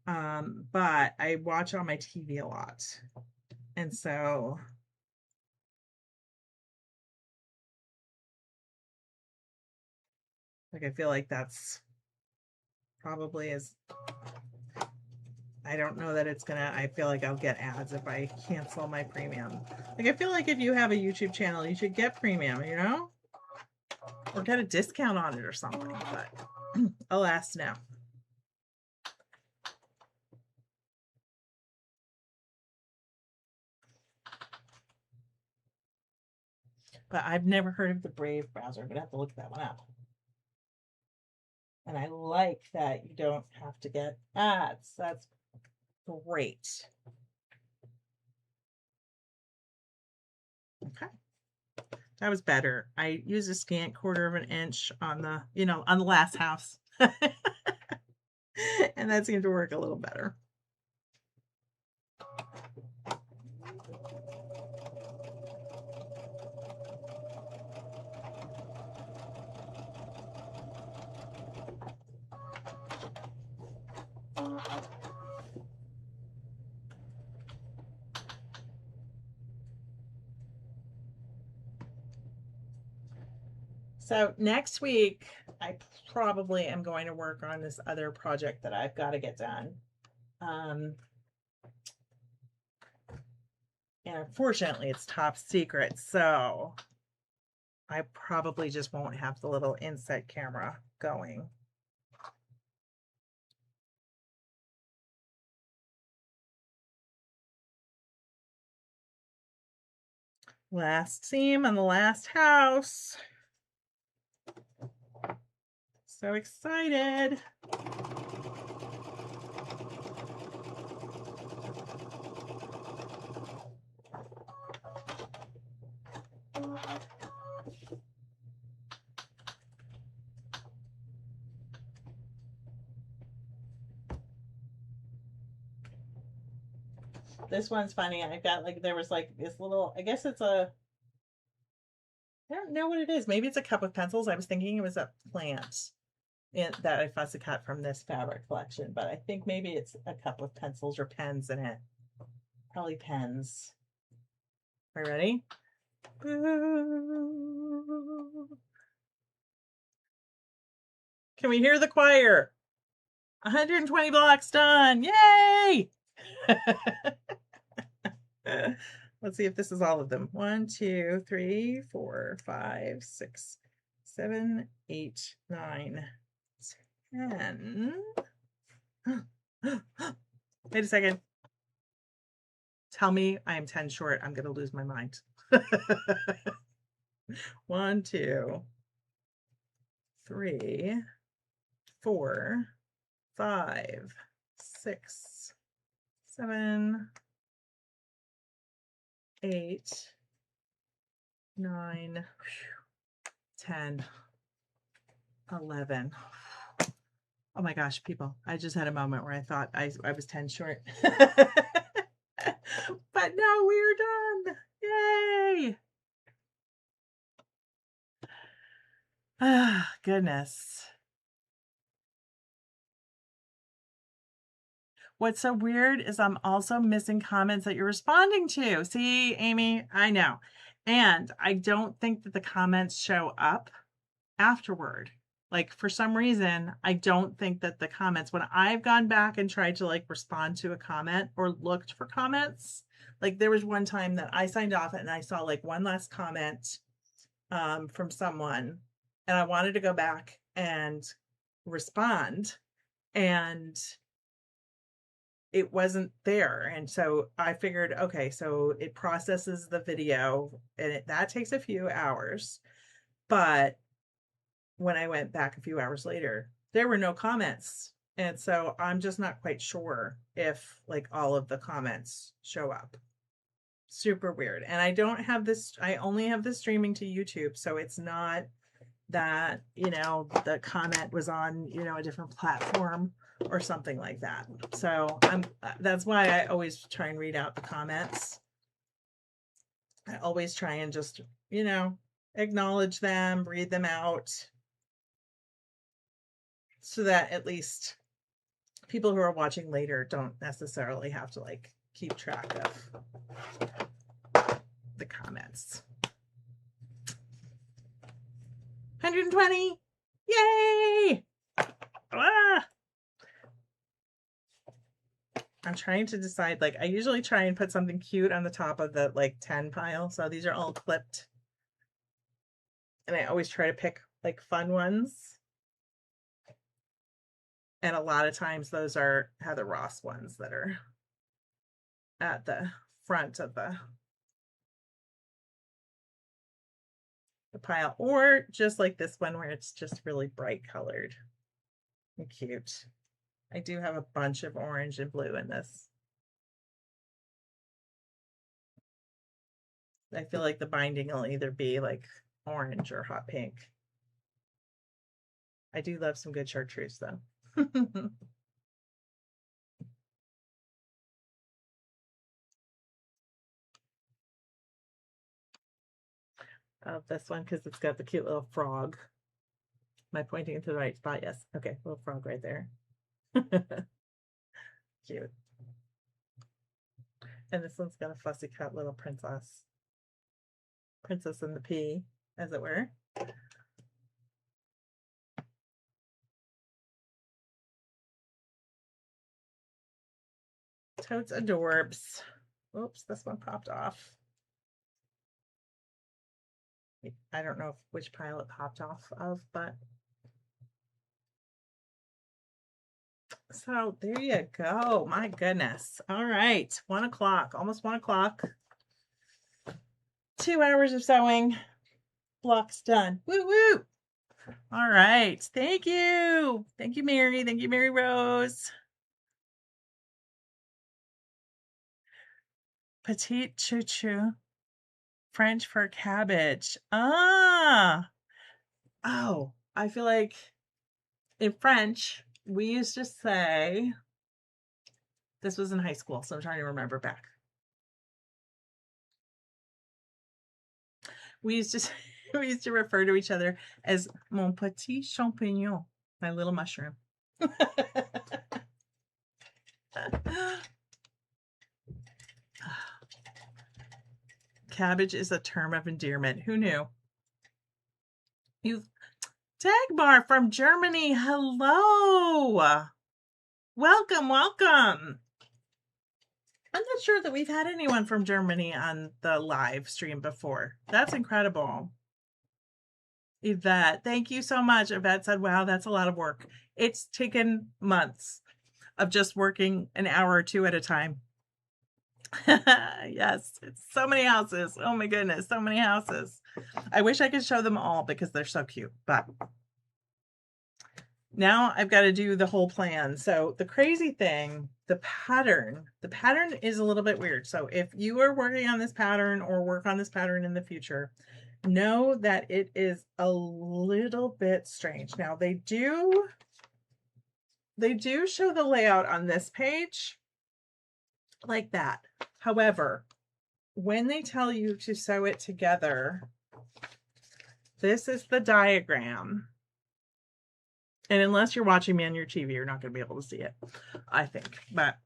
But I watch on my TV a lot. And so like I feel like that's probably I don't know that I feel like I'll get ads if I cancel my premium. Like I feel like if you have a YouTube channel, you should get premium, you know? Or get a discount on it or something, but alas, no. But I've never heard of the Brave browser. I'm gonna have to look that one up. And I like that you don't have to get ads. That's great. Okay. That was better. I used a scant quarter of an inch on the last house. And that seemed to work a little better. So next week, I probably am going to work on this other project that I've got to get done. And unfortunately, it's top secret, so I probably just won't have the little inset camera going. Last seam on the last house. So excited. This one's funny. I got like, there was like this little, I guess it's a, I don't know what it is. Maybe it's a cup of pencils. I was thinking it was a plant that I fussy cut from this fabric collection, but I think maybe it's a cup of pencils or pens in it. Probably pens. Are you ready? Can we hear the choir? 120 blocks done. Yay! Let's see if this is all of them. 1, 2, 3, 4, 5, 6, 7, 8, 9, 10. Wait a second. Tell me I am 10 short. I'm going to lose my mind. 1, 2, 3, 4, 5, 6, 7, 8, 9, 10, 11. Oh my gosh, people, I just had a moment where I thought I was 10 short. But no, we're done. Yay. Ah, goodness. What's so weird is I'm also missing comments that you're responding to. See, Amy, I know. And I don't think that the comments show up afterward. Like, for some reason, I don't think that the comments, when I've gone back and tried to like respond to a comment or looked for comments, like there was one time that I signed off and I saw like one last comment from someone, and I wanted to go back and respond, and it wasn't there. And so I figured, okay, so it processes the video and that takes a few hours. But when I went back a few hours later, there were no comments. And so I'm just not quite sure if like all of the comments show up. Super weird. And I don't have this, I only have this streaming to YouTube. So it's not that, you know, the comment was on, you know, a different platform or something like that. So that's why I always try and read out the comments. I always try and just, you know, acknowledge them, read them out, so that at least people who are watching later don't necessarily have to like keep track of the comments. 120. Yay! Ah! I'm trying to decide, like, I usually try and put something cute on the top of the like 10 pile. So these are all clipped. And I always try to pick like fun ones. And a lot of times those are Heather Ross ones that are at the front of the pile, or just like this one where it's just really bright colored and cute. I do have a bunch of orange and blue in this. I feel like the binding will either be like orange or hot pink. I do love some good chartreuse though. This one because it's got the cute little frog. Am I pointing into the right spot? Yes. Okay, little frog right there. Cute. And this one's got a fussy cut little princess. Princess and the pea, as it were. Totes adorbs. Oops, this one popped off. I don't know which pile it popped off of, but so there you go. My goodness. All right. 1 o'clock, almost 1 o'clock. 2 hours of sewing. Block's done. Woo woo. All right. Thank you. Thank you, Mary. Thank you, Mary Rose. Petite chouchou. French for cabbage. Ah. Oh, I feel like in French, we used to say, this was in high school, so I'm trying to remember back. We used to refer to each other as mon petit champignon, my little mushroom. Cabbage is a term of endearment. Who knew? Dagmar from Germany. Hello. Welcome, welcome. I'm not sure that we've had anyone from Germany on the live stream before. That's incredible. Yvette, thank you so much. Yvette said, wow, that's a lot of work. It's taken months of just working an hour or two at a time. Yes, it's so many houses. Oh my goodness, so many houses. I wish I could show them all because they're so cute, but now I've got to do the whole plan. So the crazy thing, the pattern is a little bit weird. So if you are working on this pattern or work on this pattern in the future, know that it is a little bit strange. Now they do show the layout on this page like that. However, when they tell you to sew it together, this is the diagram. And unless you're watching me on your TV, you're not going to be able to see it, I think. But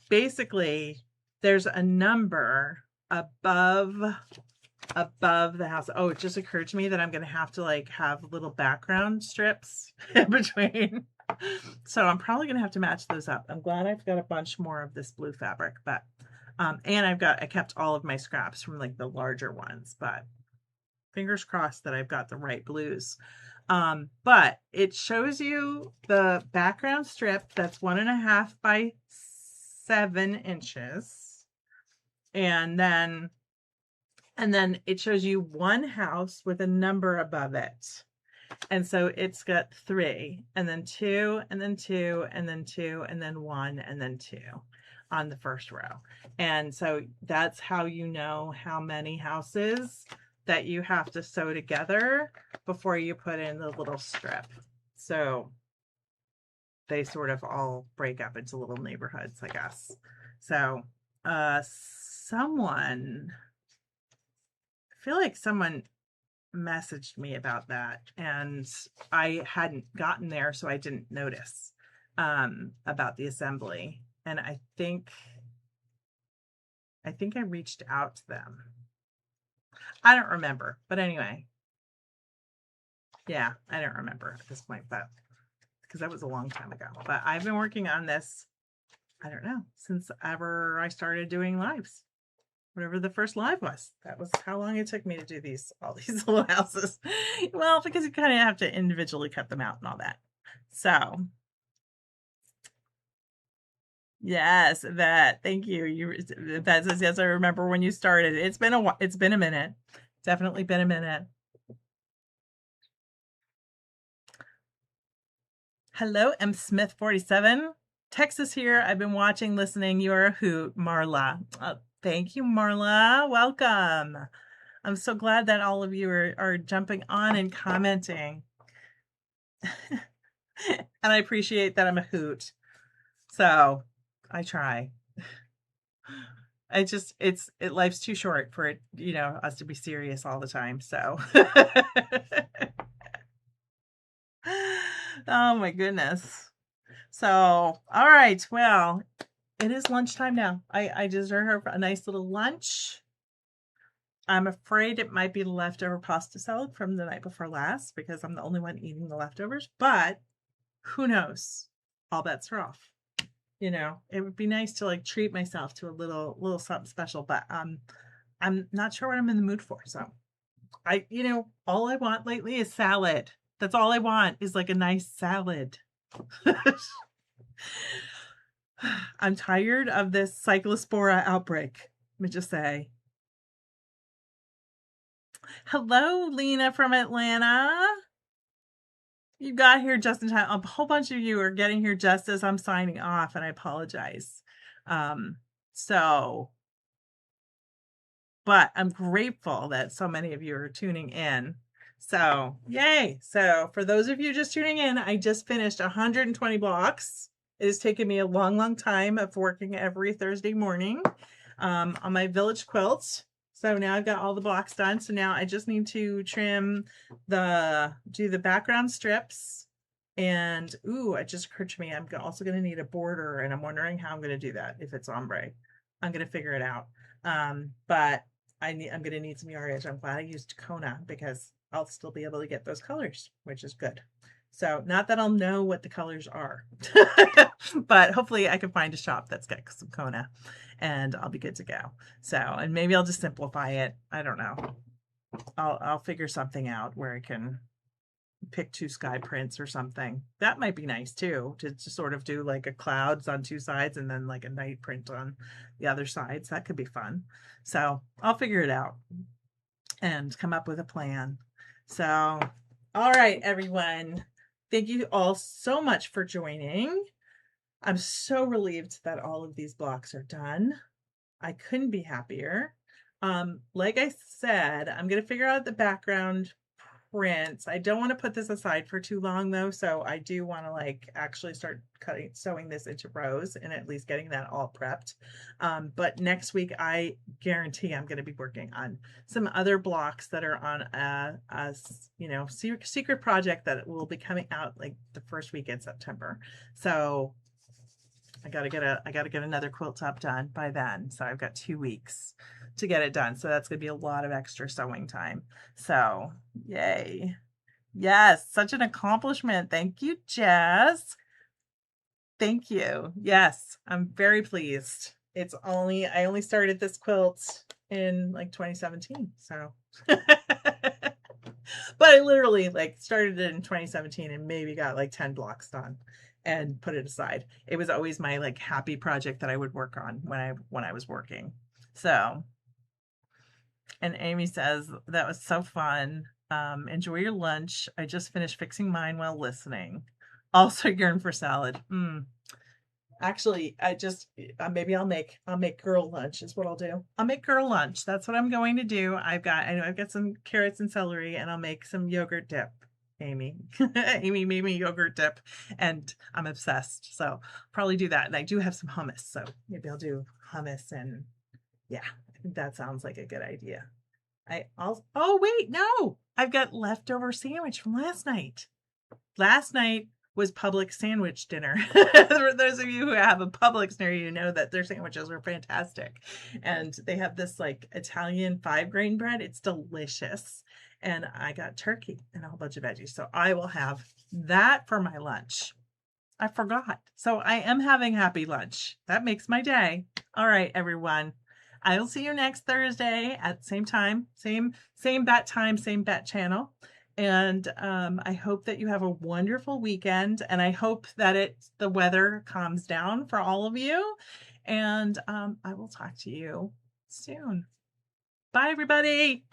basically, there's a number above the house. Oh, it just occurred to me that I'm going to have to like have little background strips in between. So I'm probably going to have to match those up. I'm glad I've got a bunch more of this blue fabric, but and I kept all of my scraps from like the larger ones, but fingers crossed that I've got the right blues. But it shows you the background strip that's 1.5 by 7 inches. And then it shows you one house with a number above it. And so it's got 3, and then 2, and then 2, and then 2, and then 1, and then 2 on the first row. And so that's how you know how many houses that you have to sew together before you put in the little strip. So they sort of all break up into little neighborhoods, I guess. So I feel like someone messaged me about that and I hadn't gotten there, so I didn't notice about the assembly. And I think I reached out to them. I don't remember, but anyway, yeah, I don't remember at this point, but because that was a long time ago. But I've been working on this, I don't know, since ever I started doing lives. Whatever the first live was. That was how long it took me to do all these little houses. Well, because you kind of have to individually cut them out and all that. So, yes, that. Thank you. That says yes. I remember when you started. It's been a minute. Definitely been a minute. Hello, M Smith 47. Texas here. I've been watching, listening. You're a hoot, Marla. Thank you, Marla. Welcome. I'm so glad that all of you are jumping on and commenting. And I appreciate that I'm a hoot. So I try. Life's too short for it, us to be serious all the time. So oh my goodness. So, all right. Well, it is lunchtime now. I deserve a nice little lunch. I'm afraid it might be leftover pasta salad from the night before last because I'm the only one eating the leftovers, but who knows? All bets are off. you know, it would be nice to like treat myself to a little something special, but I'm not sure what I'm in the mood for. So you know, all I want lately is salad. That's all I want is like a nice salad. I'm tired of this cyclospora outbreak. Let me just say. Hello, Lena from Atlanta. You got here just in time. A whole bunch of you are getting here just as I'm signing off, and I apologize. So, but I'm grateful that so many of you are tuning in. So, yay. So, for those of you just tuning in, I just finished 120 blocks. It has taken me a long time of working every Thursday morning on my village quilt. So now I've got all the blocks done. So now I just need to do the background strips. And, ooh, it just occurred to me, I'm also going to need a border, and I'm wondering how I'm going to do that if it's ombre. I'm going to figure it out. But I'm going to need some yardage. I'm glad I used Kona because I'll still be able to get those colors, which is good. So not that I'll know what the colors are, but hopefully I can find a shop that's got some Kona and I'll be good to go. So, and maybe I'll just simplify it. I don't know. I'll figure something out where I can pick 2 sky prints or something. That might be nice too, to sort of do like a clouds on 2 sides and then like a night print on the other sides. That could be fun. So I'll figure it out and come up with a plan. So, all right, everyone. Thank you all so much for joining. I'm so relieved that all of these blocks are done. I couldn't be happier. Like I said, I'm going to figure out the background prints. I don't want to put this aside for too long though, so I do want to like actually start sewing this into rows and at least getting that all prepped. But next week I guarantee I'm going to be working on some other blocks that are on a you know, secret project that will be coming out like the first week in September. So I gotta get another quilt top done by then. So I've got 2 weeks to get it done. So that's gonna be a lot of extra sewing time. So yay. Yes, such an accomplishment. Thank you, Jess. Thank you. Yes, I'm very pleased. I only started this quilt in like 2017. So but I literally like started it in 2017 and maybe got like 10 blocks done and put it aside. It was always my like happy project that I would work on when I was working. So, and Amy says that was so fun. Enjoy your lunch. I just finished fixing mine while listening. Also yearn for salad. Actually, I just maybe I'll make girl lunch is what I'll do. I'll make girl lunch. That's what I'm going to do. I know I've got some carrots and celery, and I'll make some yogurt dip. Amy made me yogurt dip, and I'm obsessed. So probably do that. And I do have some hummus, so maybe I'll do hummus. And yeah, I think that sounds like a good idea. Oh wait, no, I've got leftover sandwich from last night. Last night was Publix sandwich dinner. For those of you who have a Publix near you know that their sandwiches are fantastic. And they have this like Italian 5-grain bread. It's delicious. And I got turkey and a whole bunch of veggies. So I will have that for my lunch. I forgot. So I am having happy lunch. That makes my day. All right, everyone. I will see you next Thursday at the same time, same bat time, same bat channel. And I hope that you have a wonderful weekend, and I hope that the weather calms down for all of you. And I will talk to you soon. Bye, everybody.